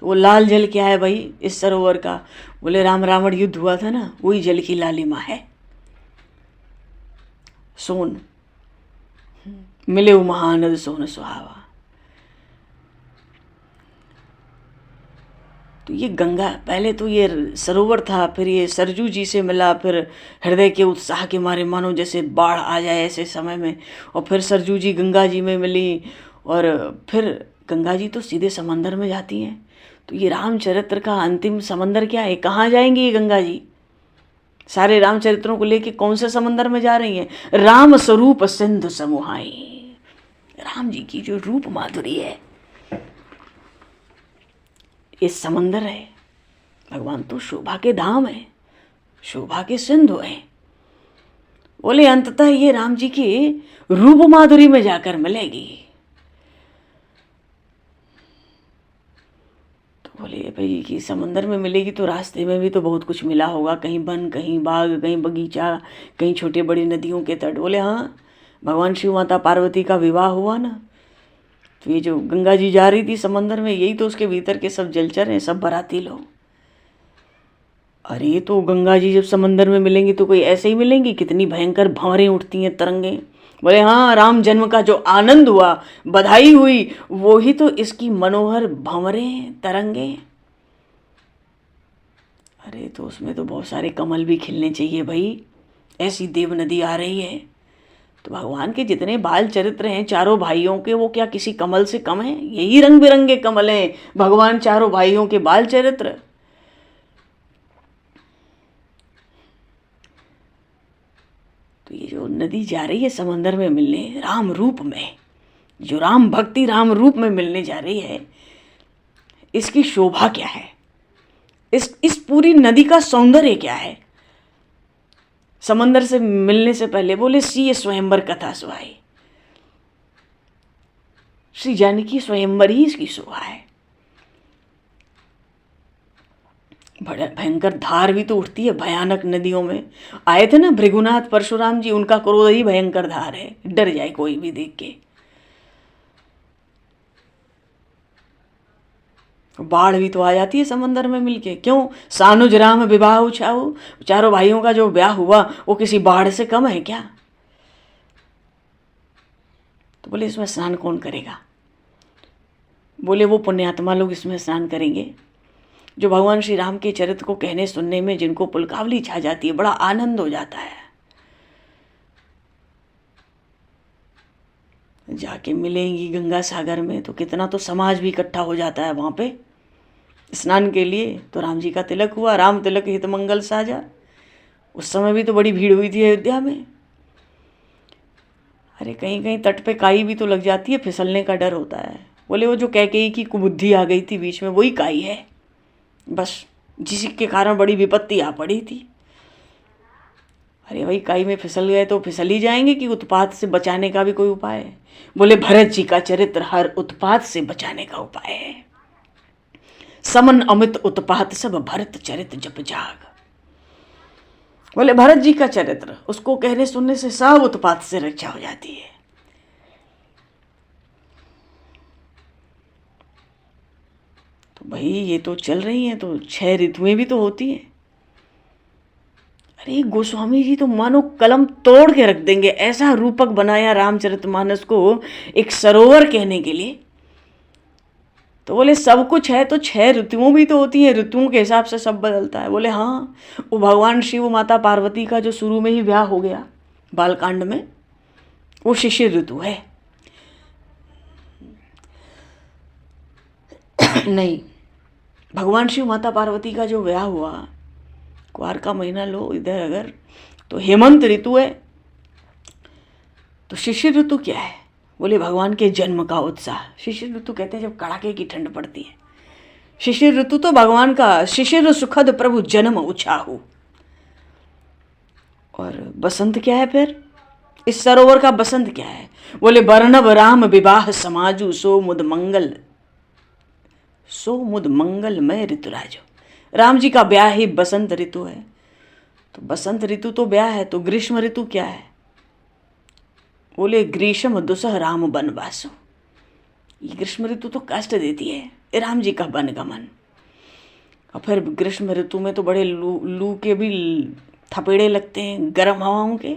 तो वो लाल जल क्या है भाई इस सरोवर का, बोले राम रावण युद्ध हुआ था ना, वही जल की लालिमा है। सोन मिले वो महानद सोन सुहावा। तो ये गंगा, पहले तो ये सरोवर था, फिर ये सरजू जी से मिला, फिर हृदय के उत्साह के मारे मानो जैसे बाढ़ आ जाए ऐसे समय में, और फिर सरजू जी गंगा जी में मिली, और फिर गंगा जी तो सीधे समंदर में जाती हैं। तो ये रामचरित्र का अंतिम समंदर क्या है, कहाँ जाएंगी ये गंगा जी? सारे रामचरित्रों को लेके कौन से समंदर में जा रही हैं? राम स्वरूप सिंधु समूहाई। राम जी की जो रूप माधुरी है ये समंदर है। भगवान तो शोभा के धाम है, शोभा के सिंधु है। बोले अंततः ये राम जी की रूप माधुरी में जाकर मिलेगी। बोले भाई कि समंदर में मिलेगी तो रास्ते में भी तो बहुत कुछ मिला होगा, कहीं वन, कहीं बाग, कहीं बगीचा, कहीं छोटे बड़ी नदियों के तट। बोले हाँ, भगवान शिव माता पार्वती का विवाह हुआ ना, तो ये जो गंगा जी जा रही थी समंदर में, यही तो उसके भीतर के सब जलचर हैं, सब बाराती लोग। अरे तो गंगा जी जब समंदर में मिलेंगी तो कोई ऐसे ही मिलेंगी? कितनी भयंकर भंवरें उठती हैं, तरंगे। बोले हाँ, राम जन्म का जो आनंद हुआ, बधाई हुई, वो ही तो इसकी मनोहर भंवरें, तरंगे। अरे तो उसमें तो बहुत सारे कमल भी खिलने चाहिए भाई, ऐसी देव नदी आ रही है। तो भगवान के जितने बाल चरित्र हैं चारों भाइयों के, वो क्या किसी कमल से कम है? यही रंग बिरंगे कमल हैं भगवान चारों भाइयों के बाल चरित्र। तो ये जो नदी जा रही है समंदर में मिलने राम रूप में, जो राम भक्ति राम रूप में मिलने जा रही है, इसकी शोभा क्या है? इस पूरी नदी का सौंदर्य क्या है? समंदर से मिलने से पहले बोले सी स्वयंवर कथा सुहाई, श्री जानकी स्वयंवर ही इसकी शोभा है। बड़ा भयंकर धार भी तो उठती है भयानक नदियों में। आए थे ना भृगुनाथ परशुराम जी, उनका क्रोध ही भयंकर धार है, डर जाए कोई भी देख के। बाढ़ भी तो आ जाती है समंदर में मिलके। क्यों? सानुज राम विवाह उछाऊ, चारों भाइयों का जो ब्याह हुआ वो किसी बाढ़ से कम है क्या? तो बोले इसमें स्नान कौन करेगा? बोले वो पुण्यात्मा लोग इसमें स्नान करेंगे जो भगवान श्री राम के चरित्र को कहने सुनने में जिनको पुलकावली छा जाती है, बड़ा आनंद हो जाता है। जाके मिलेंगी गंगा सागर में तो कितना तो समाज भी इकट्ठा हो जाता है वहाँ पे स्नान के लिए। तो राम जी का तिलक हुआ, राम तिलक हित मंगल साजा। उस समय भी तो बड़ी भीड़ हुई थी अयोध्या में। अरे कहीं कहीं तट पे काई भी तो लग जाती है, फिसलने का डर होता है। बोले वो जो कैकेयी की कुबुद्धि आ गई थी बीच में, वही काई है बस, जिसके कारण बड़ी विपत्ति आ पड़ी थी। अरे भाई काई में फिसल गए तो फिसल ही जाएंगे कि उत्पात से बचाने का भी कोई उपाय है? बोले भरत जी का चरित्र हर उत्पात से बचाने का उपाय है। समन अमित उत्पात सब भरत चरित्र जप जाग। बोले भरत जी का चरित्र, उसको कहने सुनने से सब उत्पात से रक्षा हो जाती है। तो भाई ये तो चल रही हैं तो 6 ऋतुएं भी तो होती हैं। अरे गोस्वामी जी तो मानो कलम तोड़ के रख देंगे, ऐसा रूपक बनाया रामचरितमानस को एक सरोवर कहने के लिए। तो बोले सब कुछ है तो 6 ऋतुओं भी तो होती हैं, ऋतुओं के हिसाब से सब बदलता है। बोले हाँ, वो भगवान शिव माता पार्वती का जो शुरू में ही ब्याह हो गया बालकांड में, वो शिशिर ऋतु है। नहीं, भगवान शिव माता पार्वती का जो ब्याह हुआ, कुआर का महीना लो इधर अगर, तो हेमंत ऋतु है। तो शिशिर ऋतु क्या है? बोले भगवान के जन्म का उत्साह। शिशिर ऋतु कहते हैं जब कड़ाके की ठंड पड़ती है। शिशिर ऋतु तो भगवान का शिशिर सुखद प्रभु जन्म उछाहू। और बसंत क्या है फिर? इस सरोवर का बसंत क्या है? बोले बरनब राम विवाह समाजू सो मुद मंगल, सो मुद मंगलमय ऋतुराजो। राम जी का ब्याह ही बसंत ऋतु है। तो बसंत ऋतु तो ब्याह है, तो ग्रीष्म ऋतु क्या है? बोले ग्रीष्म दुसह राम बनवासो। ये ग्रीष्म ऋतु तो कष्ट देती है, राम जी का वनगमन। और फिर ग्रीष्म ऋतु में तो बड़े लू के भी थपेड़े लगते हैं, गर्म हवाओं के।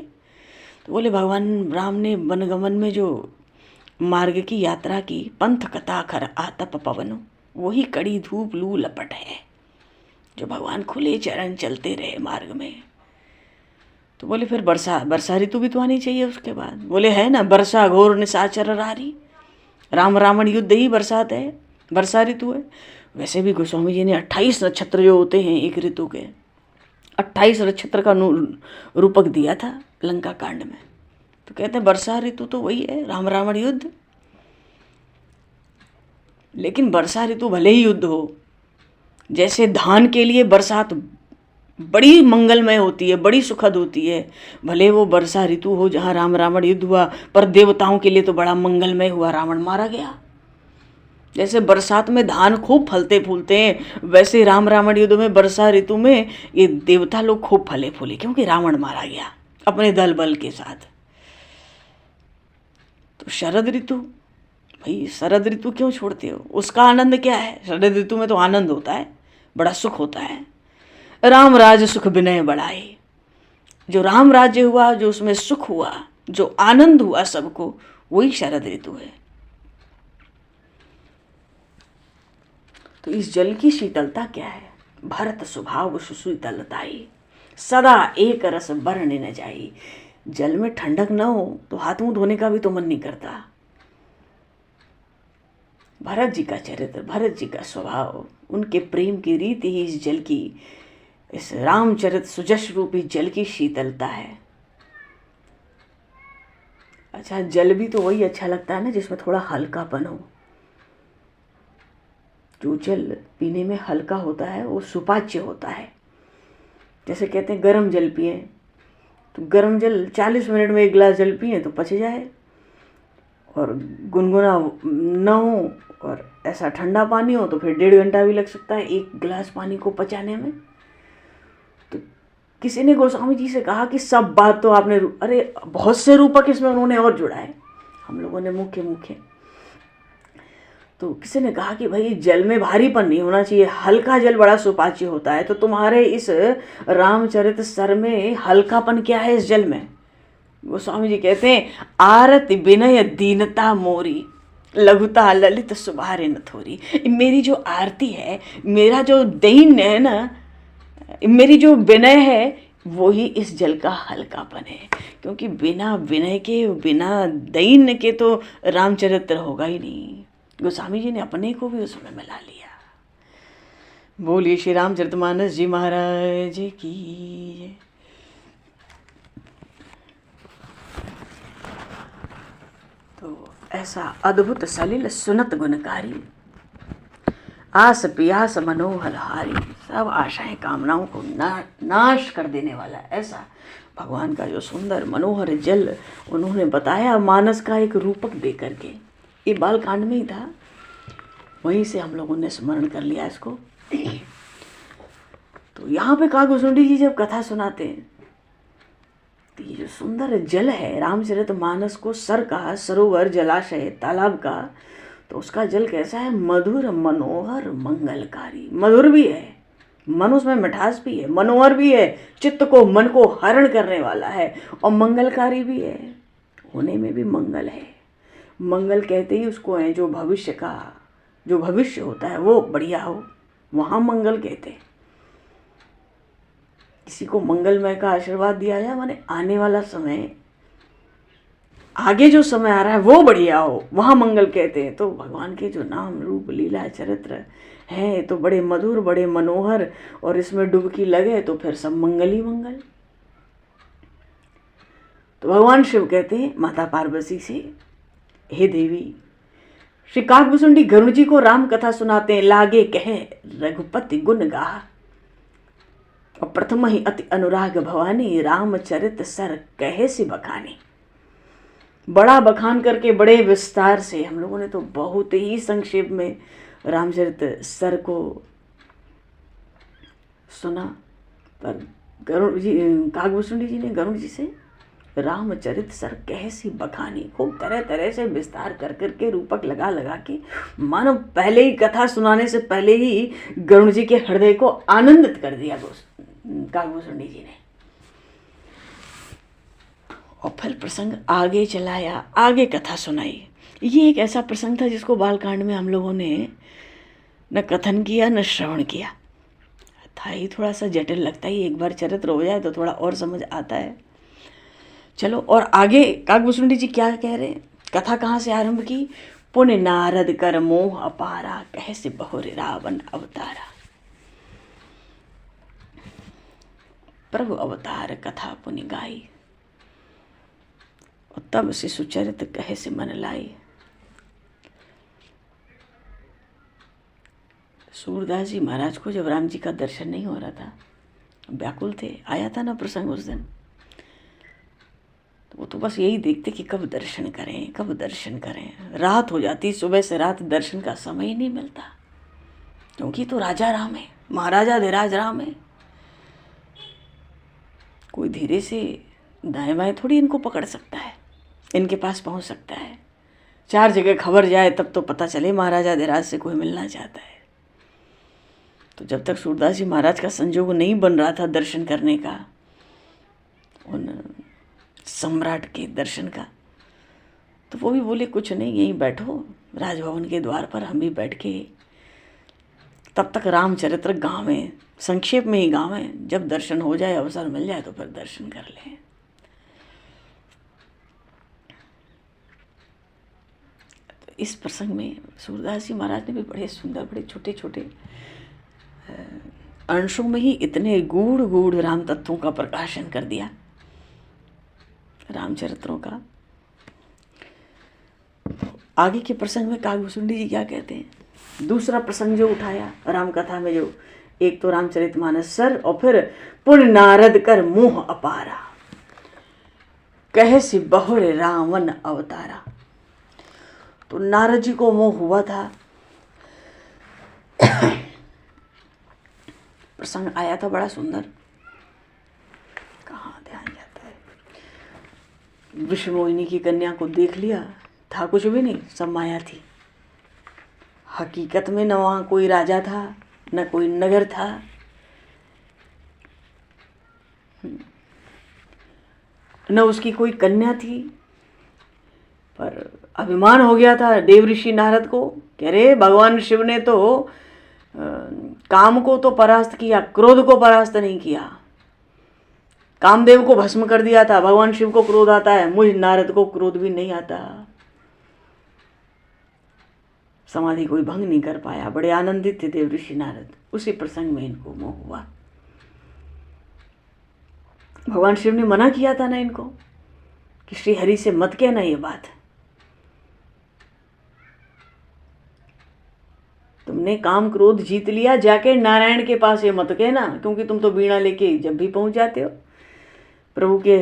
तो बोले भगवान राम ने वनगमन में जो मार्ग की यात्रा की, पंथ कथा खर आतप पवनो, वही कड़ी धूप लू लपट है जो भगवान खुले चरण चलते रहे मार्ग में। तो बोले फिर वर्षा ऋतु भी तो आनी चाहिए उसके बाद। बोले है ना, वर्षा घोर निशाचर रारी, राम रावण युद्ध ही बरसात है, वर्षा ऋतु है। वैसे भी गोस्वामी जी ने 28 नक्षत्र जो होते हैं एक ऋतु के, 28 नक्षत्र का रूपक दिया था लंका कांड में। तो कहते हैं वर्षा ऋतु तो वही है, राम रावण युद्ध। लेकिन वर्षा ऋतु भले ही युद्ध हो, जैसे धान के लिए बरसात बड़ी मंगलमय होती है, बड़ी सुखद होती है, भले वो वर्षा ऋतु हो जहाँ राम रावण युद्ध हुआ, पर देवताओं के लिए तो बड़ा मंगलमय हुआ, रावण मारा गया। जैसे बरसात में धान खूब फलते फूलते हैं, वैसे राम रावण युद्ध में वर्षा ऋतु में ये देवता लोग खूब फले फूले, क्योंकि रावण मारा गया अपने दल बल के साथ। तो शरद ऋतु, भाई शरद ऋतु क्यों छोड़ते हो? उसका आनंद क्या है? शरद ऋतु में तो आनंद होता है, बड़ा सुख होता है। राम राज सुख विनय बढ़ाए, जो राम राज्य हुआ, जो उसमें सुख हुआ, जो आनंद हुआ सबको, वही शरद ऋतु है। तो इस जल की शीतलता क्या है? भरत स्वभाव सुशीतलताई, सदा एक रस बरन न जाई। जल में ठंडक न हो तो हाथ मुंह धोने का भी तो मन नहीं करता। भरत जी का चरित्र, भरत जी का स्वभाव, उनके प्रेम की रीति ही इस जल की, इस रामचरित सुजस रूपी जल की शीतलता है। अच्छा, जल भी तो वही अच्छा लगता है ना जिसमें थोड़ा हल्कापन हो। जो जल पीने में हल्का होता है वो सुपाच्य होता है। जैसे कहते हैं गर्म जल पिए, तो गर्म जल 40 मिनट में 1 गिलास जल पिए तो पच जाए, और गुनगुना न हो और ऐसा ठंडा पानी हो तो फिर 1.5 घंटा भी लग सकता है 1 गिलास पानी को पचाने में। तो किसी ने गोस्वामी जी से कहा कि सब बात तो आपने, अरे बहुत से रूपक इसमें उन्होंने और जुड़ा है, हम लोगों ने मुख्य मुख्य। तो किसी ने कहा कि भाई जल में भारीपन नहीं होना चाहिए, हल्का जल बड़ा सुपाच्य होता है। तो तुम्हारे इस रामचरित सर में हल्कापन क्या है इस जल में? गोस्वामी जी कहते हैं, आरत विनय दीनता मोरी, लघुता ललित सुभारे न थोरी। मेरी जो आरती है, मेरा जो दैन्य है ना, मेरी जो विनय है, वो ही इस जल का हल्कापन है। क्योंकि बिना विनय के, बिना दैन्य के तो रामचरित्र होगा ही नहीं। गोस्वामी जी ने अपने को भी उसमें मिला लिया। बोलिए श्री रामचरितमानस जी महाराज की। तो ऐसा अद्भुत सलिल सुनत गुणकारी, आस पियास मनोहर हारी, सब आशाएं कामनाओं को नाश कर देने वाला ऐसा भगवान का जो सुंदर मनोहर जल उन्होंने बताया मानस का एक रूपक दे करके। ये बालकांड में ही था, वहीं से हम लोगों ने स्मरण कर लिया इसको। तो यहाँ पे काकभूषुंडी जी जब कथा सुनाते हैं, तो ये जो सुंदर जल है रामचरितमानस को सर का, सरोवर, जलाशय, तालाब का, तो उसका जल कैसा है? मधुर मनोहर मंगलकारी। मधुर भी है, मन उसमें मिठास भी है, मनोहर भी है, चित्त को, मन को हरण करने वाला है, और मंगलकारी भी है, होने में भी मंगल है। मंगल कहते ही उसको है जो भविष्य का, जो भविष्य होता है वो बढ़िया हो, वहाँ मंगल कहते हैं। किसी को मंगलमय का आशीर्वाद दिया जाए, माने आने वाला समय, आगे जो समय आ रहा है वो बढ़िया हो, वहाँ मंगल कहते हैं। तो भगवान के जो नाम रूप लीला चरित्र है तो बड़े मधुर, बड़े मनोहर, और इसमें डुबकी लगे तो फिर सब मंगल ही मंगल। तो भगवान शिव कहते हैं माता पार्वती से, हे देवी, श्री काकभूषुंडी गरुड़ जी को राम कथा सुनाते हैं, लागे कहे रघुपति गुण गाह, और प्रथम ही अति अनुराग भवानी, रामचरित सर कहे से बखानी। बड़ा बखान करके, बड़े विस्तार से, हम लोगों ने तो बहुत ही संक्षेप में रामचरित सर को सुना, पर गरुड़ जी, काकभूषुंडी जी ने गरुड़ जी से रामचरित सर कैसी बखानी, खूब तरह तरह से विस्तार कर करके, रूपक लगा लगा के, मानो पहले ही कथा सुनाने से पहले ही गरुड़ जी के हृदय को आनंदित कर दिया काकभूषुंडी जी ने। और फिर प्रसंग आगे चलाया, आगे कथा सुनाई। ये एक ऐसा प्रसंग था जिसको बालकांड में हम लोगों ने न कथन किया न श्रवण किया, था ही थोड़ा सा जटिल लगता है। एक बार चरित्र हो जाए तो थोड़ा और समझ आता है। चलो, और आगे काकभूषुंडी जी क्या कह रहे हैं? कथा कहाँ से आरंभ की? पुण्य नारद कर मोह अपारा, कह से बहुर रावण अवतारा। प्रभु अवतार कथा पुनि गाई, और तब से सुचरित कहे से मन लाई। सूरदास जी महाराज को जब राम जी का दर्शन नहीं हो रहा था, व्याकुल थे, आया था ना प्रसंग उस दिन, वो तो बस यही देखते कि कब दर्शन करें, कब दर्शन करें। रात हो जाती, सुबह से रात दर्शन का समय ही नहीं मिलता, क्योंकि तो राजा राम है, महाराजा धीराज राम है। कोई धीरे से दाएं बाएं थोड़ी इनको पकड़ सकता है, इनके पास पहुंच सकता है। 4 जगह खबर जाए तब तो पता चले महाराजा धीराज से कोई मिलना चाहता है। तो जब तक सूरदास जी महाराज का संजोग नहीं बन रहा था दर्शन करने का, उन सम्राट के दर्शन का, तो वो भी बोले कुछ नहीं, यहीं बैठो राजभवन के द्वार पर, हम भी बैठ के तब तक रामचरित्र गावें, संक्षेप में ही गावें, जब दर्शन हो जाए, अवसर मिल जाए तो फिर दर्शन कर लें। तो इस प्रसंग में सूरदास जी महाराज ने भी बड़े सुंदर, बड़े छोटे छोटे अंशों में ही इतने गूढ़ गूढ़ राम तत्वों का प्रकाशन कर दिया, रामचरित्रों का। आगे के प्रसंग में कागभूषुंडी जी क्या कहते हैं, दूसरा प्रसंग जो उठाया राम कथा में, जो एक तो रामचरितमानस सर, और फिर पुण्य नारद कर मोह अपारा, कहे से बहुर रावण अवतारा। तो नारद जी को मोह हुआ था, प्रसंग आया था बड़ा सुंदर, कहाँ ध्यान जाता है। विश्वमोहिनी की कन्या को देख लिया, था कुछ भी नहीं, सब माया थी। हकीकत में न वहाँ कोई राजा था, न कोई नगर था, न उसकी कोई कन्या थी। पर अभिमान हो गया था देव ऋषि नारद को, कह रहे भगवान शिव ने तो काम को तो परास्त किया, क्रोध को परास्त नहीं किया। कामदेव को भस्म कर दिया था, भगवान शिव को क्रोध आता है, मुझ नारद को क्रोध भी नहीं आता। समाधि कोई भंग नहीं कर पाया, बड़े आनंदित थे देव ऋषि नारद। उसी प्रसंग में इनको मोह हुआ। भगवान शिव ने मना किया था ना इनको कि श्री हरि से मत कहना ये बात, तुमने काम क्रोध जीत लिया, जाके नारायण के पास ये मत कहना, क्योंकि तुम तो बीणा लेके जब भी पहुंच जाते हो प्रभु के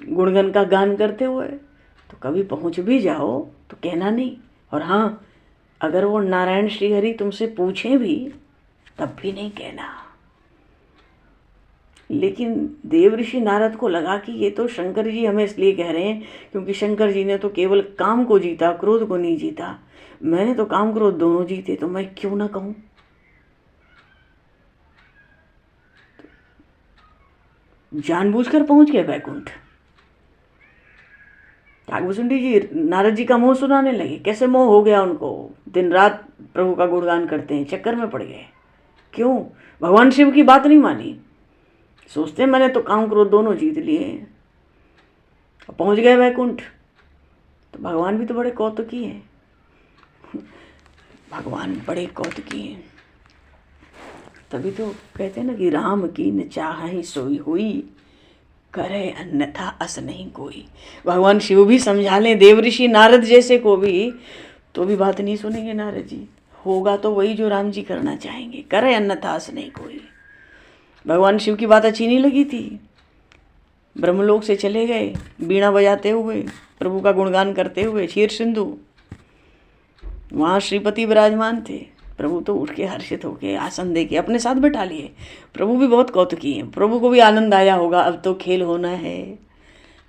गुणगन का गान करते हुए, तो कभी पहुंच भी जाओ तो कहना नहीं। और हाँ, अगर वो नारायण श्रीहरि तुमसे पूछें भी तब भी नहीं कहना। लेकिन देव ऋषि नारद को लगा कि ये तो शंकर जी हमें इसलिए कह रहे हैं क्योंकि शंकर जी ने तो केवल काम को जीता, क्रोध को नहीं जीता। मैंने तो काम क्रोध दोनों जीते, तो मैं क्यों ना कहूं। जानबूझकर पहुंच गए वैकुंठ। कागभूषुंडी जी नारद जी का मोह सुनाने लगे, कैसे मोह हो गया उनको, दिन रात प्रभु का गुणगान करते हैं, चक्कर में पड़ गए। क्यों? भगवान शिव की बात नहीं मानी, सोचते मैंने तो काम क्रोध दोनों जीत लिए, पहुंच गए वैकुंठ। तो भगवान भी तो बड़े कौतुकी हैं, भगवान बड़े कौतुकी हैं। तभी तो कहते हैं ना कि राम की न चाहि सोई हुई, करे अन्यथा अस नहीं कोई। भगवान शिव भी समझा लें देव ऋषि नारद जैसे को भी, तो भी बात नहीं सुनेंगे नारद जी। होगा तो वही जो राम जी करना चाहेंगे, करे अन्यथा अस नहीं कोई। भगवान शिव की बात अच्छी नहीं लगी थी, ब्रह्मलोक से चले गए बीणा बजाते हुए, प्रभु का गुणगान करते हुए, क्षीर सिंधु, वहाँ श्रीपति विराजमान थे। प्रभु तो उठ के हर्षित होके आसन दे के अपने साथ बैठा लिए। प्रभु भी बहुत कौतुकी हैं, प्रभु को भी आनंद आया होगा, अब तो खेल होना है।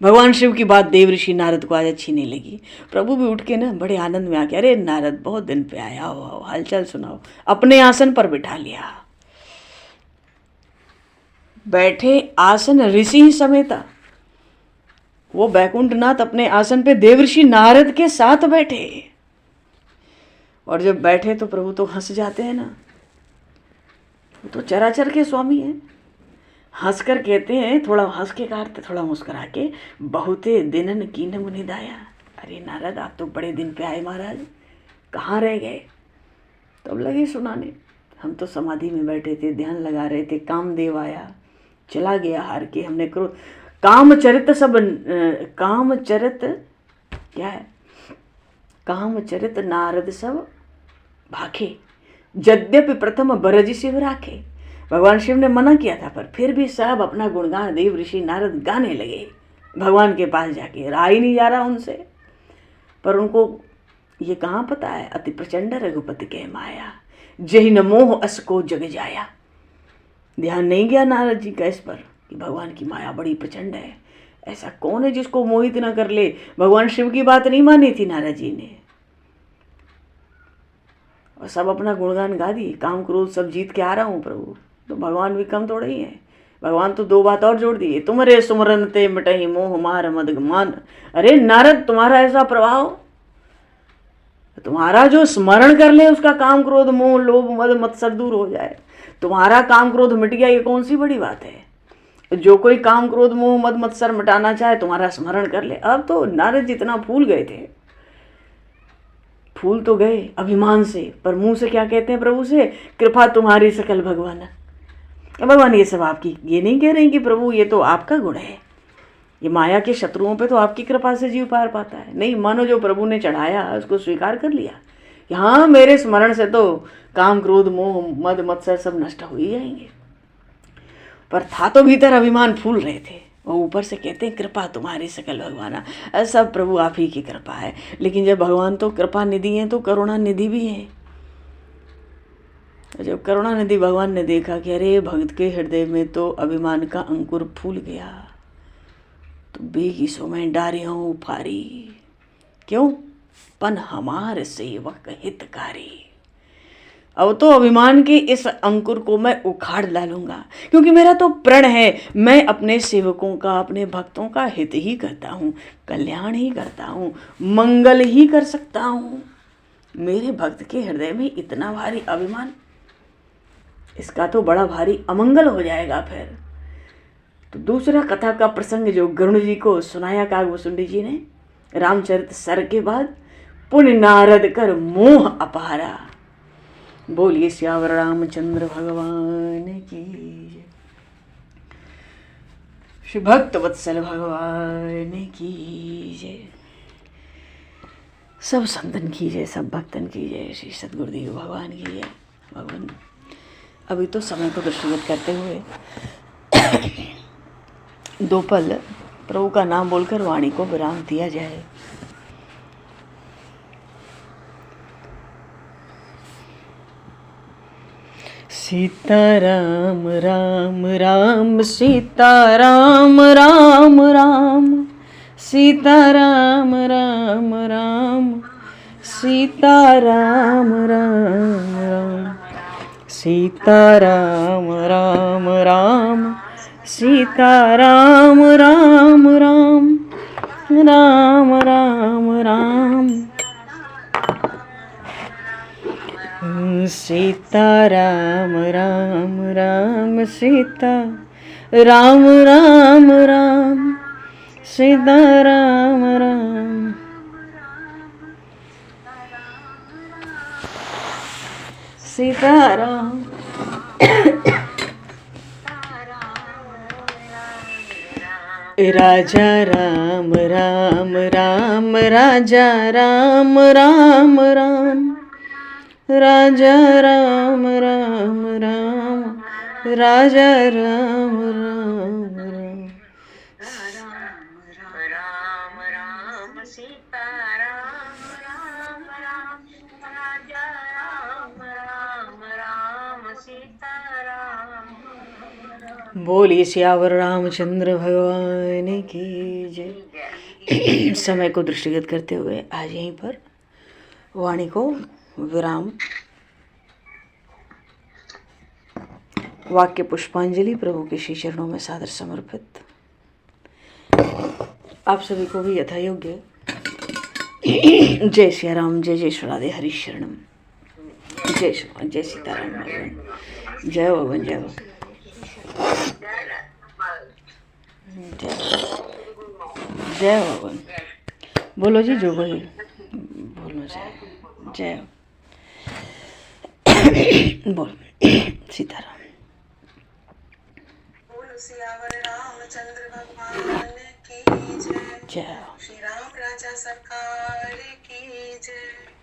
भगवान शिव की बात देव ऋषि नारद को आज अच्छी नहीं लगी। प्रभु भी उठ के ना बड़े आनंद में आके, अरे नारद बहुत दिन पे आया हो, हालचाल सुनाओ। अपने आसन पर बिठा लिया, बैठे आसन ऋषि ही समेता। वो बैकुंठ नाथ अपने आसन पे देव ऋषि नारद के साथ बैठे, और जब बैठे तो प्रभु तो हंस जाते हैं ना, वो तो चराचर के स्वामी हैं। हंस कर कहते हैं, थोड़ा हंस के काटते, थोड़ा मुस्कुरा के, बहुते दिनन कीन मुनि दाया। अरे नारद आप तो बड़े दिन पे आए महाराज, कहाँ रह गए? तो अब लगे सुनाने, हम तो समाधि में बैठे थे, ध्यान लगा रहे थे, कामदेव आया, चला गया हार के, हमने क्रोध कामचरित सब कामचरित क्या है, कामचरित नारद सब भाखे, यद्यपि प्रथम बरज शिव राखे। भगवान शिव ने मना किया था, पर फिर भी सब अपना गुणगान देव ऋषि नारद गाने लगे। भगवान के पास जाके, रहा ही नहीं जा रहा उनसे। पर उनको ये कहाँ पता है, अति प्रचंड रघुपति के माया, जही न मोह अस को जग जाया। ध्यान नहीं गया नारद जी का इस पर कि भगवान की माया बड़ी प्रचंड है। ऐसा कौन है जिसको मोहित न कर ले। भगवान शिव की बात नहीं मानी थी नारद जी ने, और सब अपना गुणगान गा दिए, काम क्रोध सब जीत के आ रहा हूँ प्रभु। तो भगवान भी कम थोड़े ही हैं। भगवान तो दो बात और जोड़ दिए, तुमरे सुमरन ते मिटहि मोह मार मद मान। अरे नारद, तुम्हारा ऐसा प्रभाव, तुम्हारा जो स्मरण कर ले उसका काम क्रोध मोह लोभ मद मत्सर दूर हो जाए। तुम्हारा काम क्रोध मिट गया, ये कौन सी बड़ी बात है। जो कोई काम क्रोध मोह मद मत्सर मिटाना चाहे तुम्हारा स्मरण कर ले। अब तो नारद जितना फूल गए थे, फूल तो गए अभिमान से, पर मुंह से क्या कहते हैं प्रभु से, कृपा तुम्हारी सकल भगवान। भगवान ये सब आपकी, ये नहीं कह रहे हैं कि प्रभु ये तो आपका गुण है, ये माया के शत्रुओं पे तो आपकी कृपा से जीव पार पाता है। नहीं, मानो जो प्रभु ने चढ़ाया उसको स्वीकार कर लिया कि हाँ, मेरे स्मरण से तो काम क्रोध मोह मद मत्सर सब नष्ट हो ही जाएंगे। पर था तो भीतर अभिमान, फूल रहे थे। वो ऊपर से कहते हैं कृपा तुम्हारी सकल भगवाना। सब प्रभु आप ही की कृपा है। लेकिन जब भगवान तो कृपा निधि हैं तो करुणा निधि भी है। जब करुणा निधि भगवान ने देखा कि अरे भक्त के हृदय में तो अभिमान का अंकुर फूल गया, तो बेगी सो मैं डारियों उफारी, क्यों पन हमार सेवक हितकारी। अब तो अभिमान के इस अंकुर को मैं उखाड़ डालूंगा, क्योंकि मेरा तो प्रण है, मैं अपने सेवकों का, अपने भक्तों का हित ही करता हूँ, कल्याण ही करता हूँ, मंगल ही कर सकता हूँ। मेरे भक्त के हृदय में इतना भारी अभिमान, इसका तो बड़ा भारी अमंगल हो जाएगा फिर। तो दूसरा कथा का प्रसंग जो गरुड़ जी को सुनाया कागभूषुंडी जी ने, रामचरित सर के बाद, पुण्य नारद कर मोह अपारा। बोलिए श्यावर रामचंद्र भगवान की जय, श्री भक्त वत्सल भगवान की जय, सब संतन की जय, सब भक्तन की जय, श्री सद्गुरुदेव भगवान की जय। भगवान अभी तो समय को दृष्टिगत करते हुए दो पल प्रभु का नाम बोलकर वाणी को विराम दिया जाए। सीताराम राम राम सीताराम राम राम, सीताराम राम राम सीताराम राम राम, सीताराम राम राम सीताराम राम राम, राम राम राम, सीताराम राम राम सीता राम राम राम, सीताराम राम, सीताराम राजा राम राम राम, राजा राम राम राम, राजा राम राम राम, राजा राम राम राम, राम राम सीता राम राम राम, राजा राम राम राम सीता राम। बोलिए सियावर रामचंद्र भगवान की जय। समय को दृष्टिगत करते हुए आज यहीं पर वाणी को विराम। वाक्य पुष्पांजलि प्रभु के श्री चरणों में सादर समर्पित। आप सभी को भी यथा योग्य जय श्री राम, जय जय श्री राधे हरि शरणम, जय श्री, जय सीताराम भगवान, जय भगवान, जय भगवान, जय भगवान। बोलो जी जो बोले बोलो, जय जय बोल सीताराम। बोलो सियावर रामचंद्र भगवान की जय, जय श्री राम राजा सरकार की जय।